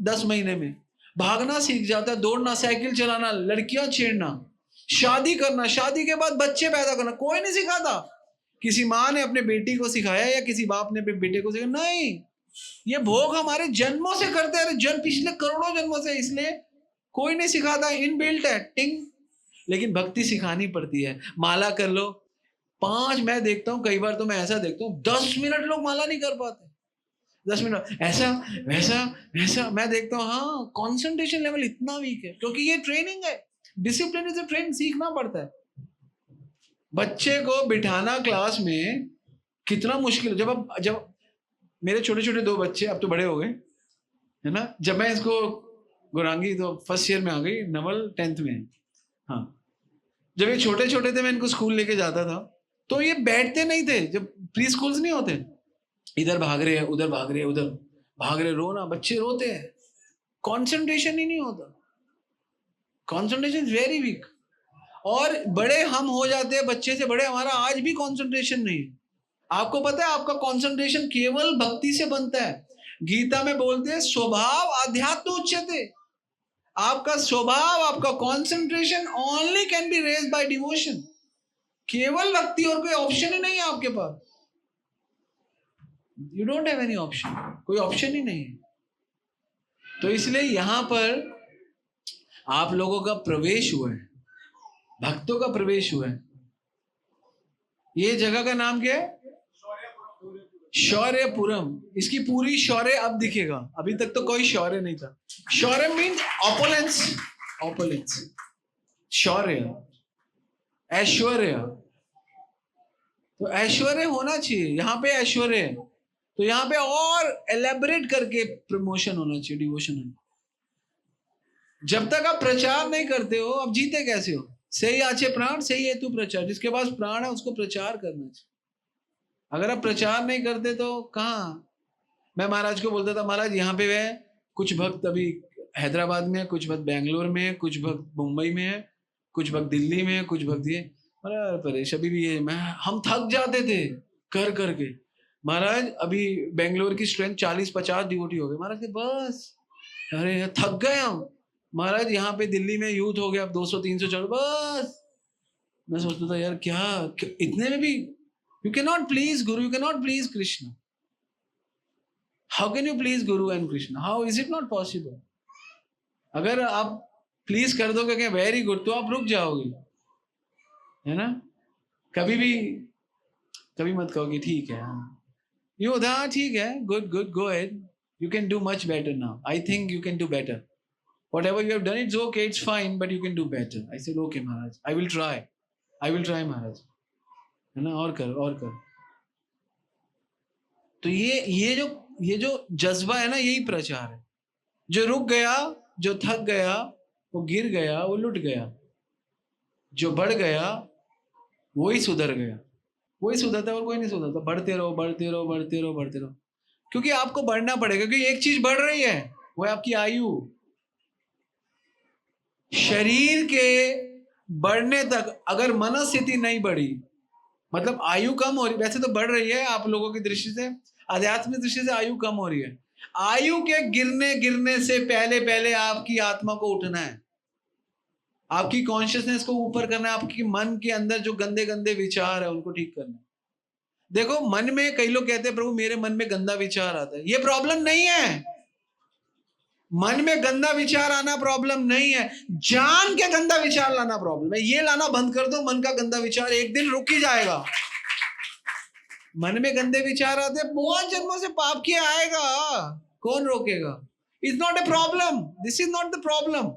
10 महीने में, भागना सीख जाता है, दौड़ना, साइकिल चलाना, लड़कियां छेड़ना, शादी करना, शादी के बाद बच्चे पैदा करना। कोई नहीं सिखाता। किसी माँ ने अपने बेटी को सिखाया या किसी बाप ने अपने बेटे को सिखाया? नहीं। ये भोग हमारे जन्मों से करते हैं, जन्म पिछले करोड़ों जन्मों से, इसलिए कोई नहीं सिखाता, इनबिल्ट है, टिंग। लेकिन भक्ति सिखानी पड़ती है। माला कर लो 5, मैं देखता हूं कई बार तो मैं ऐसा देखता हूं 10 मिनट लोग माला नहीं कर पाते। 10 मिनट ऐसा वैसा वैसा, मैं देखता हूँ हाँ कंसंट्रेशन लेवल इतना वीक है, क्योंकि ये ट्रेनिंग है। डिसिप्लिन इज अ ट्रेनिंग, सीखना पड़ता है। बच्चे को बिठाना क्लास में कितना मुश्किल है। जब मेरे छोटे छोटे 2 बच्चे अब तो बड़े हो गए है ना, जब मैं इसको गुरांगी तो फर्स्ट ईयर में आ गई, नवल 10th में। हाँ, जब ये छोटे छोटे थे मैं इनको स्कूल लेके जाता था तो ये बैठते नहीं थे। जब प्री स्कूल्स नहीं होते, इधर भाग रहे हैं, उधर भाग रहे हैं, उधर भाग रहे, रोना, बच्चे रोते हैं, कंसंट्रेशन ही नहीं होता, कंसंट्रेशन वेरी वीक। और बड़े हम हो जाते हैं, बच्चे से बड़े, हमारा आज भी कंसंट्रेशन नहीं है। आपको पता है आपका कंसंट्रेशन केवल भक्ति से बनता है। गीता में बोलते हैं स्वभाव अध्यात्म उच्यते। आपका स्वभाव, आपका concentration only can be raised by devotion. केवल भक्ति, और कोई ऑप्शन ही नहीं है आपके पास। You don't have any option, कोई ऑप्शन ही नहीं है। तो इसलिए यहां पर आप लोगों का प्रवेश हुआ है, भक्तों का प्रवेश हुआ है। ये जगह का नाम क्या है? शौर्यपुरम। इसकी पूरी शौर्य अब दिखेगा, अभी तक तो कोई शौर्य नहीं था। शौर्य मीन्स ऑपोलेंस, ऑपोलेंस, शौर्य, ऐश्वर्य। तो ऐश्वर्य होना चाहिए, यहाँ पे ऐश्वर्य है, तो यहाँ पे और एलेबरेट करके प्रमोशन होना चाहिए, डिवोशन होना। जब तक आप प्रचार नहीं करते हो, आप जीते कैसे हो? सही आचे प्राण सही हेतु प्रचार। जिसके पास प्राण है उसको प्रचार करना चाहिए। अगर आप प्रचार नहीं करते तो कहाँ? मैं महाराज को बोलता था, महाराज यहाँ पे वे कुछ भक्त अभी हैदराबाद में है, कुछ भक्त बेंगलोर में है, कुछ भक्त मुंबई में है, कुछ भक्त दिल्ली में है, कुछ भक्त ये। अरे परेश अभी भी ये, हम थक जाते थे कर करके। महाराज अभी बेंगलोर की स्ट्रेंथ 40-50 डिवोटी हो गए। महाराज के बस, अरे थक गए हम। महाराज यहाँ पे दिल्ली में यूथ हो गया अब 200-300 चलो बस। मैं सोचता था यार क्या इतने में भी you can not please guru, you can not please Krishna. How can you please guru and Krishna? How is it not possible? अगर आप प्लीज कर दोगे क्या वेरी गुड, तो आप रुक जाओगे, है ना। कभी मत कहोगे ठीक है, ये होता है ठीक है, good good, go ahead, you can do much better now, I think you can do better, whatever you have done it's okay, it's fine, but you can do better. I said okay Maharaj, I will try Maharaj, है ना, और कर। तो ये जो जज्बा है ना, यही प्रचार है। जो रुक गया, जो थक गया, वो गिर गया, वो लुट गया। जो बढ़ गया वही सुधर गया, वही सुधरता है और कोई नहीं सुधरता। बढ़ते रहो, बढ़ते रहो, बढ़ते रहो, बढ़ते रहो, क्योंकि आपको बढ़ना पड़ेगा। क्योंकि एक चीज बढ़ रही है, वो है आपकी आयु। शरीर के बढ़ने तक अगर मनस्थिति नहीं बढ़ी, मतलब आयु कम हो रही, वैसे तो बढ़ रही है आप लोगों की दृष्टि से, आध्यात्मिक दृष्टि से आयु कम हो रही है। आयु के गिरने से पहले आपकी आत्मा को उठना है, आपकी कॉन्शियसनेस को ऊपर करना है, आपकी मन के अंदर जो गंदे विचार है उनको ठीक करना है। देखो मन में, कई लोग कहते हैं प्रभु मेरे मन में गंदा विचार आता है, ये प्रॉब्लम नहीं है। मन में गंदा विचार आना प्रॉब्लम नहीं है, जान के गंदा विचार लाना प्रॉब्लम है। ये लाना बंद कर दो, मन का गंदा विचार एक दिन रुक ही जाएगा। मन में गंदे विचार आते, बहुत जन्मों से पाप किया आएगा, कौन रोकेगा? It's not a problem, this is not the problem.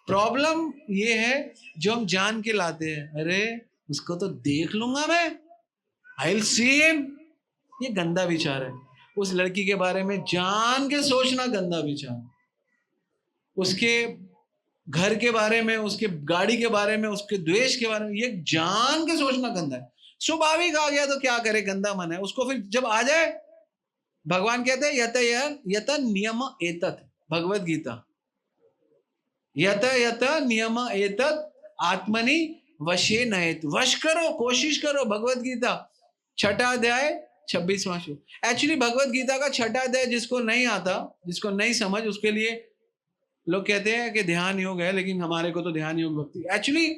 Problem ये है जो हम जान के लाते हैं, अरे उसको तो देख लूंगा मैं, आई विल सी हिम। ये गंदा विचार है। उस लड़की के बारे में जान के सोचना गंदा विचार, उसके घर के बारे में, उसके गाड़ी के बारे में, उसके द्वेष के बारे में, ये जान के सोचना गंदा है। स्वाभाविक आ गया तो क्या करे, गंदा मन है उसको। फिर जब आ जाए, भगवान कहते हैं यत नियम एतत्, भगवत गीता, यत नियम एतत् आत्मनि वशे नयेत। वश करो, कोशिश करो। भगवत गीता 6वां अध्याय 26वां श्लोक। एक्चुअली भगवत गीता का 6वां अध्याय जिसको नहीं आता, जिसको नहीं समझ, उसके लिए लोग कहते हैं कि ध्यान योग है, लेकिन हमारे को तो ध्यान योग भक्ति। एक्चुअली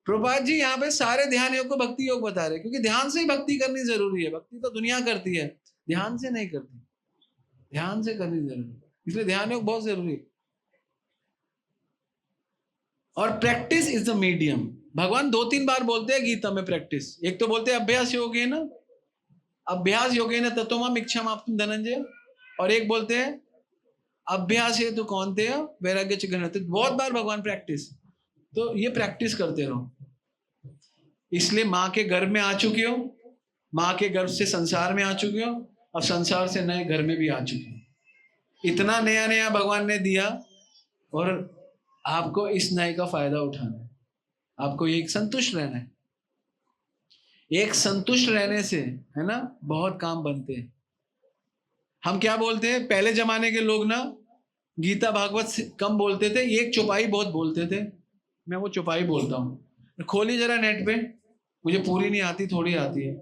प्रभुपाद जी यहाँ पे सारे ध्यान योग को भक्ति योग बता रहे हैं, क्योंकि ध्यान से ही भक्ति करनी जरूरी है। भक्ति तो दुनिया करती है, ध्यान से नहीं करती, ध्यान से करनी जरूरी है, इसलिए ध्यान योग बहुत जरूरी है। और प्रैक्टिस इज द मीडियम। भगवान 2-3 बार बोलते हैं गीता में प्रैक्टिस। एक तो बोलते हैं अभ्यास योगेन, अभ्यास योगेन तत्वमाम इच्छामाप्तुम धनंजय, और एक बोलते हैं अभ्यास है तो कौनते हो वैराग्य च घनते। बहुत बार भगवान प्रैक्टिस, तो ये प्रैक्टिस करते रहो। इसलिए माँ के गर्भ में आ चुके हो, माँ के गर्भ से संसार में आ चुके हो, और संसार से नए घर में भी आ चुके हो। इतना नया नया भगवान ने दिया, और आपको इस नए का फायदा उठाना है। आपको एक संतुष्ट रहना है। एक संतुष्ट रहने से, है ना, बहुत काम बनते हैं। हम क्या बोलते हैं, पहले जमाने के लोग ना गीता भागवत से कम बोलते थे, एक चौपाई बहुत बोलते थे। मैं वो चौपाई बोलता हूँ, खोली जरा नेट पे, मुझे पूरी नहीं आती, थोड़ी आती है।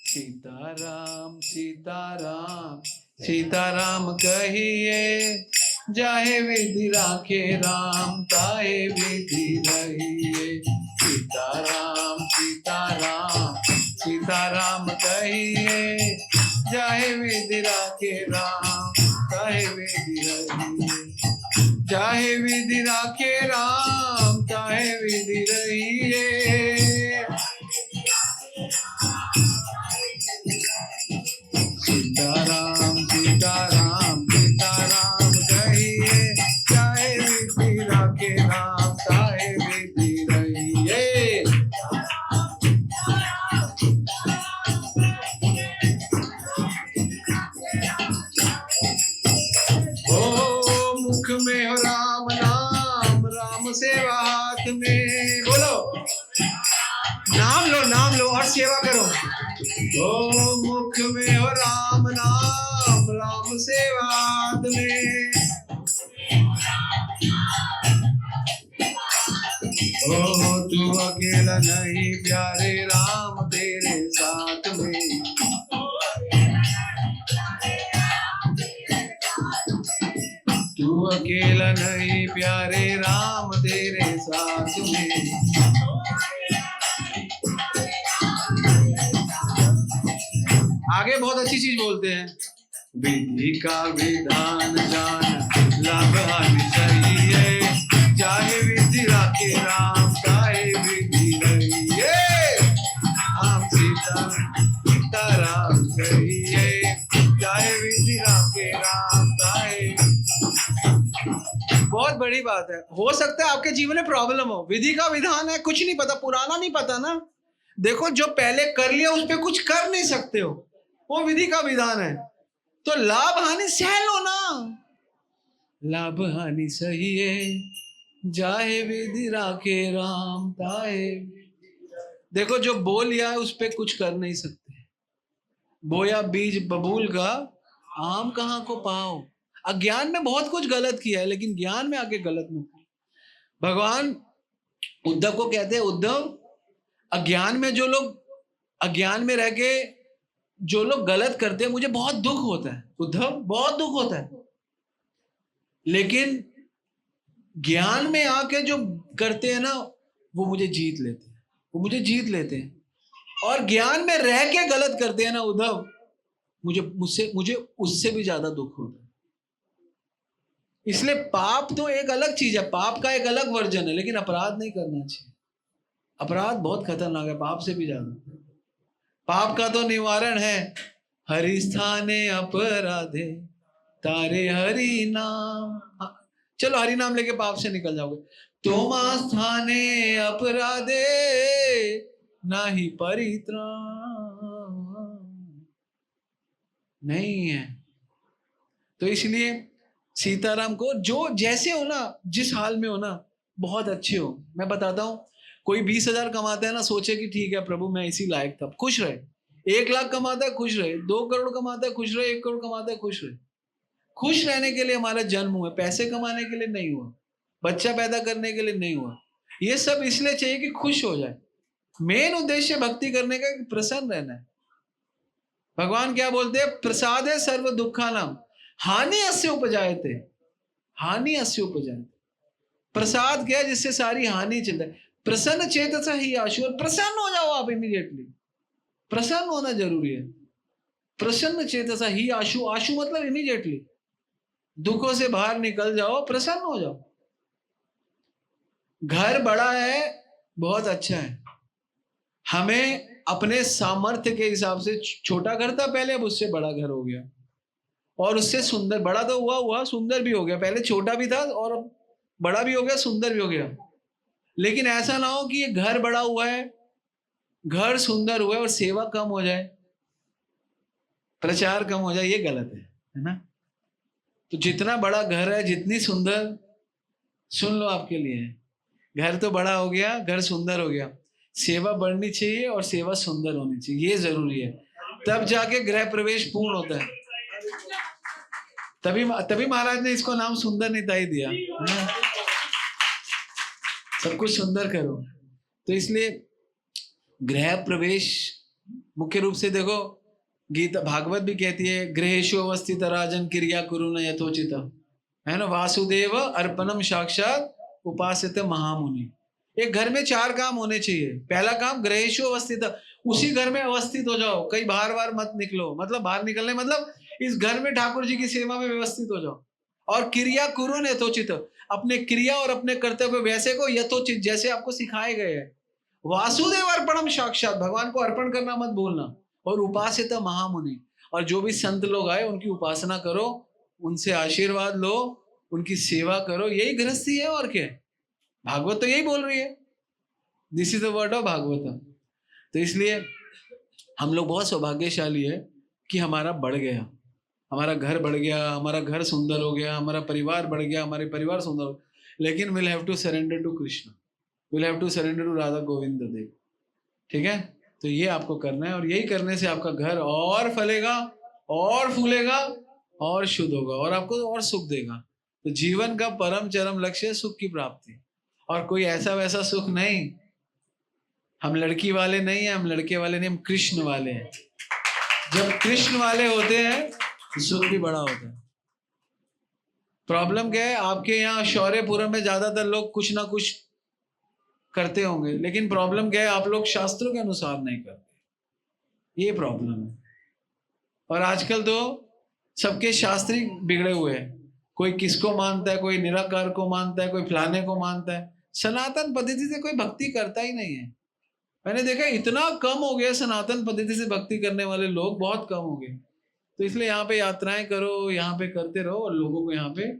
सीताराम सीताराम सीताराम कहिए, जाहे विधि राखे राम, ताहे विधि रहिए। सीताराम सीताराम सीताराम कहिए, जाहे विधि राखे राम, ताहे विधि रहिए। जाहे विधि राखे राम, ताहे विधि रहिए। सीताराम सीताराम सीताराम कहिए, चाहे विधि राखे राम, चाहे विधि रहिए। ओ मुख में हो राम नाम, राम सेवा हाथ में। बोलो, नाम लो और सेवा करो। ओ मुख में हो राम नाम, राम सेवा हाथ में। ओ तू अकेला नहीं प्यारे, राम तेरे साथ में। तू अकेला नहीं प्यारे, राम तेरे साथ में। आगे बहुत अच्छी चीज बोलते हैं, विधि का विधान जान, लाभ हानि सही है। चाहे विधि राखे राम, चाहे विधि रहिए। राम सीता सीताराम सही है, चाहे विधि राखे राम, चाहे। बहुत बड़ी बात है। हो सकता है आपके जीवन में प्रॉब्लम हो, विधि का विधान है, कुछ नहीं पता, पुराना नहीं पता ना। देखो, जो पहले कर लिया उस पर कुछ कर नहीं सकते हो, वो विधि का विधान है। तो लाभ हानि सह लो ना, लाभ हानि सही है, जाहे विधि राखे राम, ताहे। देखो, जो बो लिया है उस पे कुछ कर नहीं सकते। बोया बीज बबूल का, आम कहाँ को पाओ। अज्ञान में बहुत कुछ गलत किया है, लेकिन ज्ञान में आके गलत मत किया। भगवान उद्धव को कहते हैं, उद्धव, अज्ञान में जो लोग, अज्ञान में रह के जो लोग गलत करते हैं, मुझे बहुत दुख होता है उद्धव, बहुत दुख होता है। लेकिन ज्ञान में आके जो करते हैं ना, वो मुझे जीत लेते हैं, वो मुझे जीत लेते हैं। और ज्ञान में रह के गलत करते हैं ना उद्धव, मुझे उससे भी ज्यादा दुख होता है। इसलिए पाप तो एक अलग चीज है, पाप का एक अलग वर्जन है, लेकिन अपराध नहीं करना चाहिए। अपराध बहुत खतरनाक है, पाप से भी ज्यादा। पाप का तो निवारण है, हरि स्थाने अपराधे तारे हरि नाम। चलो हरि नाम लेके पाप से निकल जाओगे। तोमा स्थाने अपराधे नाही परित्राण, नहीं है। तो इसलिए सीताराम को जो जैसे हो ना, जिस हाल में हो ना, बहुत अच्छे हो। मैं बताता हूं, कोई 20,000 कमाता है ना, सोचे कि ठीक है प्रभु मैं इसी लायक था, खुश रहे। 1,00,000 कमाता है, खुश रहे। 2 करोड़ कमाता है, खुश रहे। 1 करोड़ कमाता है, खुश रहे। खुश रहने के लिए हमारा जन्म हुआ, पैसे कमाने के लिए नहीं हुआ, बच्चा पैदा करने के लिए नहीं हुआ। ये सब इसलिए चाहिए कि खुश हो जाए। मेन उद्देश्य भक्ति करने का प्रसन्न रहना है। भगवान क्या बोलते हैं? प्रसाद है सर्व दुखा नाम, हानि अस्य उपजायते, हानि अस्य उपजायते। प्रसाद क्या है? जिससे सारी हानि चलता है। प्रसन्न चेतसा ही आशु, और प्रसन्न हो जाओ आप इमीडिएटली। प्रसन्न होना जरूरी है। प्रसन्न चेतसा ही आशु, आशु मतलब इमीडिएटली। दुखों से बाहर निकल जाओ, प्रसन्न हो जाओ। घर बड़ा है, बहुत अच्छा है। हमें अपने सामर्थ्य के हिसाब से, छोटा घर था पहले, अब उससे बड़ा घर हो गया, और उससे सुंदर, बड़ा तो हुआ सुंदर भी हो गया। पहले छोटा भी था और बड़ा भी हो गया, सुंदर भी हो गया। लेकिन ऐसा ना हो कि ये घर बड़ा हुआ है, घर सुंदर हुआ है और सेवा कम हो जाए, प्रचार कम हो जाए, ये गलत है ना। तो जितना बड़ा घर है, जितनी सुंदर, सुन लो आपके लिए, घर तो बड़ा हो गया, घर सुंदर हो गया, सेवा बढ़नी चाहिए और सेवा सुंदर होनी चाहिए, ये जरूरी है। तब जाके गृह प्रवेश पूर्ण होता है। तभी महाराज ने इसको नाम सुंदर निताई दिया, सब कुछ सुंदर करो। तो इसलिए गृह प्रवेश मुख्य रूप से देखो, गीता भागवत भी कहती है, गृहेषु अवस्थित राजन क्रिया कुरु न यथोचित, है ना। वासुदेव अर्पणम साक्षात उपासित महामुनि। एक घर में 4 काम होने चाहिए। पहला काम, गृहेषु अवस्थित, उसी घर में अवस्थित हो जाओ, कहीं बाहर बाहर मत निकलो। मतलब बाहर निकलने मतलब इस घर में ठाकुर जी की सेवा में व्यवस्थित हो जाओ। और क्रिया कुरु न यथोचित, अपने क्रिया और अपने कर्तव्य वैसे को यथोचित, जैसे आपको सिखाए गए हैं। वासुदेव अर्पणम साक्षात, भगवान को अर्पण करना मत भूलना। और उपासित महामुनि, और जो भी संत लोग आए उनकी उपासना करो, उनसे आशीर्वाद लो, उनकी सेवा करो, यही गृहस्थी है। और क्या है? भागवत तो यही बोल रही है, this is the word of Bhagavat. तो इसलिए हम लोग बहुत सौभाग्यशाली है कि हमारा बढ़ गया, हमारा घर बढ़ गया, हमारा घर सुंदर हो गया, हमारा परिवार बढ़ गया, हमारे परिवार सुंदर हो। लेकिन will have to surrender to Krishna, will have to surrender to Radha Govind Dev. ठीक है, तो ये आपको करना है, और यही करने से आपका घर और फलेगा और फूलेगा और शुद्ध होगा और आपको और सुख देगा। तो जीवन का परम चरम लक्ष्य है सुख की प्राप्ति, और कोई ऐसा वैसा सुख नहीं। हम लड़की वाले नहीं है, हम लड़के वाले नहीं, हम कृष्ण वाले हैं। जब कृष्ण वाले होते हैं तो सुख भी बड़ा होता है। प्रॉब्लम क्या है? आपके यहाँ शौर्यपुरम में ज्यादातर लोग कुछ ना कुछ करते होंगे, लेकिन प्रॉब्लम क्या है? आप लोग शास्त्रों के अनुसार नहीं करते, ये प्रॉब्लम है। और आजकल तो सबके शास्त्री बिगड़े हुए हैं, कोई किसको मानता है, कोई निराकार को मानता है, कोई फलाने को मानता है। सनातन पद्धति से कोई भक्ति करता ही नहीं है। मैंने देखा इतना कम हो गया सनातन पद्धति से भक्ति करने वाले लोग, बहुत कम हो गए। तो इसलिए यहाँ पे यात्राएं करो, यहाँ पे करते रहो और लोगों को यहाँ पे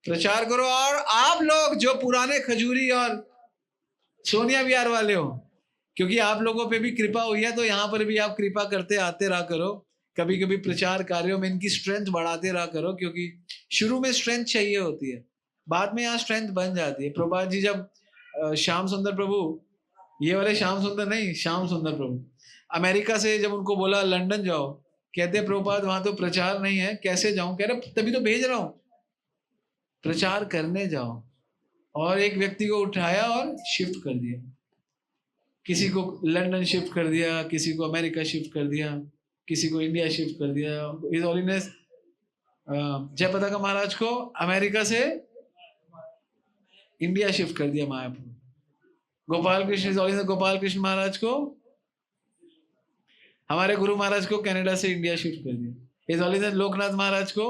प्रचार करो। और आप लोग जो पुराने खजूरी और सोनिया विहार वाले हो, क्योंकि आप लोगों पे भी कृपा हुई है, तो यहाँ पर भी आप कृपा करते आते रहा करो। कभी कभी प्रचार कार्यों में इनकी स्ट्रेंथ बढ़ाते रहा करो, क्योंकि शुरू में स्ट्रेंथ चाहिए होती है, बाद में यहाँ स्ट्रेंथ बन जाती है। प्रभुपाद जी जब श्याम सुंदर प्रभु, ये वाले श्याम सुंदर नहीं, श्याम सुंदर प्रभु अमेरिका से जब उनको बोला लंदन जाओ, कहते प्रभुपाद वहां तो प्रचार नहीं है, कैसे जाऊं? कह रहे तभी तो भेज रहा हूं, प्रचार करने जाओ। और एक व्यक्ति को उठाया और शिफ्ट कर दिया, किसी को लंदन शिफ्ट कर दिया, किसी को अमेरिका शिफ्ट कर दिया, किसी को इंडिया शिफ्ट कर दिया। हिज होलीनेस जयपताका महाराज को अमेरिका से इंडिया शिफ्ट कर दिया मायापुर। गोपाल कृष्ण, हिज होलीनेस गोपाल कृष्ण महाराज को, हमारे गुरु महाराज को कनाडा से इंडिया शिफ्ट कर दिया। इस वाले ने लोकनाथ महाराज को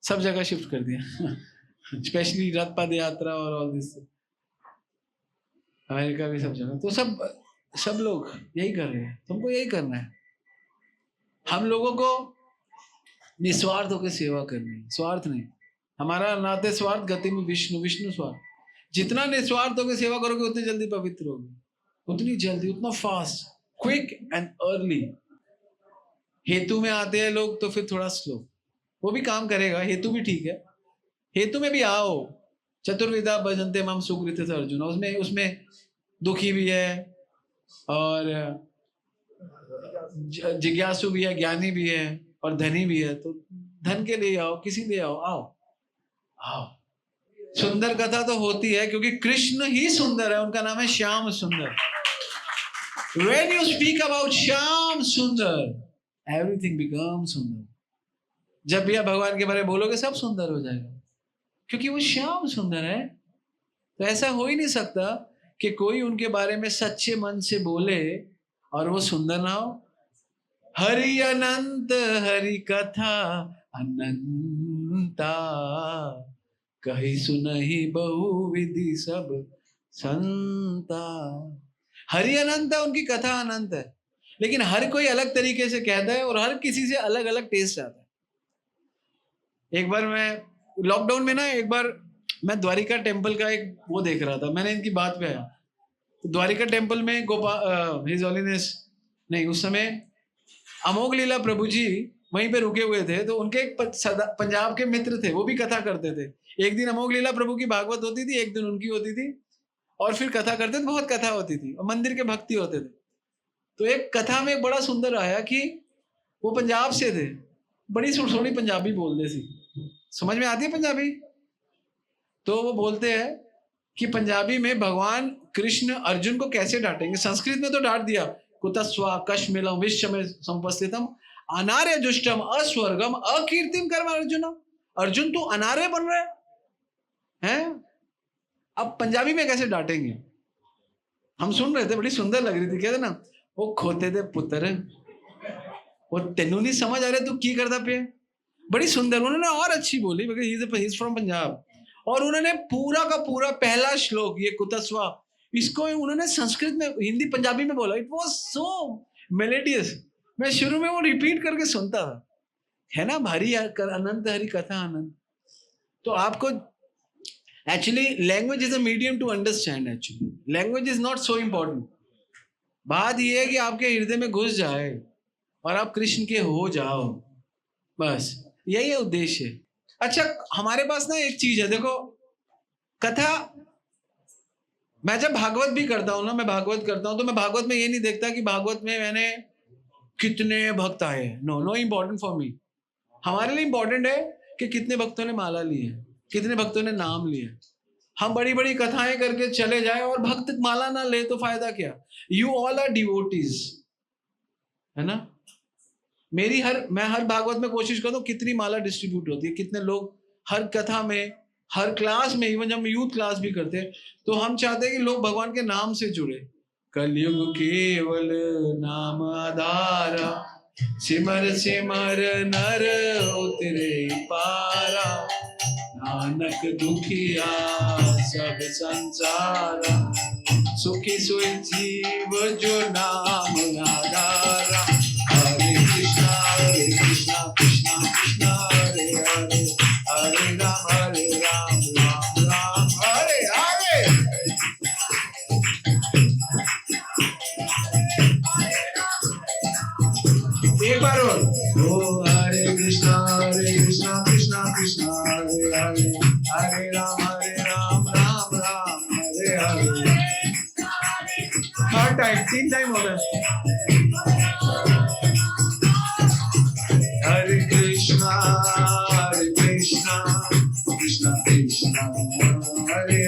सब जगह शिफ्ट कर दिया, स्पेशली रथ पद यात्रा और ऑल दिस, अमेरिका भी सब जगह। तो सब लोग यही कर रहे हैं, तुमको यही करना है। हम लोगों को निस्वार्थ होकर सेवा करनी है, स्वार्थ नहीं। हमारा नाते स्वार्थ गति में विष्णु, विष्णु स्वार्थ। जितना निस्वार्थ होकर सेवा करोगे उतनी जल्दी पवित्र होगे, उतनी जल्दी, उतना फास्ट, क्विक एंड अर्ली। हेतु में आते हैं लोग तो फिर थोड़ा स्लो, वो भी काम करेगा, हेतु भी ठीक है, हेतु में भी आओ। चतुर्विधा भजन्ते माम सुकृत अर्जुन, उसमें दुखी भी है और जिज्ञासु भी है, ज्ञानी भी है और धनी भी है। तो धन के लिए आओ, किसी लिए आओ, आओ। सुंदर कथा तो होती है क्योंकि कृष्ण ही सुंदर है, उनका नाम है श्याम सुंदर। When you speak about Shyam सुंदर, everything becomes सुंदर। जब भी आप भगवान के बारे में बोलोगे सब सुंदर हो जाएगा, क्योंकि वो श्याम सुंदर है। तो ऐसा हो ही नहीं सकता कि कोई उनके बारे में सच्चे मन से बोले और वो सुंदर ना हो। हरि अनंत हरि कथा अनंता, कही सुनहि बहुविधि सब संता। हरि अनंत है, उनकी कथा अनंत है, लेकिन हर कोई अलग तरीके से कहता है और हर किसी से अलग अलग टेस्ट आता है। एक बार मैं लॉकडाउन में ना, एक बार मैं द्वारिका टेम्पल का एक वो देख रहा था, मैंने इनकी बात पे आया। तो द्वारिका टेम्पल में हिज हॉलीनेस नहीं, उस समय अमोघ लीला प्रभु जी वहीं पे रुके हुए थे। तो उनके एक पंजाब के मित्र थे, वो भी कथा करते थे। एक दिन अमोघ लीला प्रभु की भागवत होती थी, एक दिन उनकी होती थी, और फिर कथा करते थे, बहुत कथा होती थी और मंदिर के भक्ति होते थे। तो एक कथा में बड़ा सुंदर आया कि वो पंजाब से थे, बड़ी थोड़ी पंजाबी बोलते थे, समझ में आती है पंजाबी। तो वो बोलते हैं कि पंजाबी में भगवान कृष्ण अर्जुन को कैसे डांटेंगे। संस्कृत में तो डांट दिया, कुतस्वा कश्मीलम विश्व संपस्थितम अनार्य जुष्टम अस्वर्गम अकीर्तिम कर्म अर्जुन। अर्जुन तू अनार्य बन रहा है? अब पंजाबी में कैसे डांटेंगे। हम सुन रहे थे, बड़ी सुंदर लग रही थी। कहते ना, वो खोते थे पुत्र, वो तेनू नहीं समझ आ रहा तू की करता पे। बड़ी सुंदर उन्होंने और अच्छी बोली, because he is from Punjab. और उन्होंने पूरा का पूरा पहला श्लोक, ये कुतस्वा, इसको उन्होंने संस्कृत में, हिंदी पंजाबी में बोला। It was so melodious. मैं शुरू में वो रिपीट करके सुनता था, है ना, भारी अनंत हरि कथा अनंत। तो आपको actually language is a medium to understand. Actually language is not so important. बात यह है कि आपके हृदय में घुस जाए और आप कृष्ण के हो जाओ, बस यही है उद्देश्य। अच्छा, हमारे पास ना एक चीज है, देखो कथा, मैं जब भागवत भी करता हूँ ना, मैं भागवत करता हूँ तो मैं भागवत में ये नहीं देखता कि भागवत में मैंने कितने भक्त आए। Know important for me. हमारे लिए इम्पोर्टेंट है कि कितने भक्तों ने माला ली है, कितने भक्तों ने नाम लिया। हम बड़ी बड़ी कथाएं करके चले जाए और भक्त माला ना ले तो फायदा क्या। यू ऑल आर डिवोटीज, है ना। मैं हर भागवत में कोशिश करता हूँ कितनी माला डिस्ट्रीब्यूट होती है, कितने लोग हर कथा में, हर क्लास में, इवन जब हम यूथ क्लास भी करते हैं तो हम चाहते हैं कि लोग भगवान के नाम से जुड़े। कलयुग केवल नाम आधारा, सिमर सिमर नर उतरे पारा, नानक दुखिया सब संसारा, सुखी सोई जीव जो नाम आधारा। हरे कृष्णा कृष्णा कृष्णा हरे हरे, हरे राम राम राम हरे हरे। एक बार और, ओ हरे कृष्णा कृष्णा कृष्णा हरे हरे, हरे Ram Ram Ram Hare Hare. Third time, 3 time हो गए। हरे कृष्णा कृष्णा कृष्णा हरे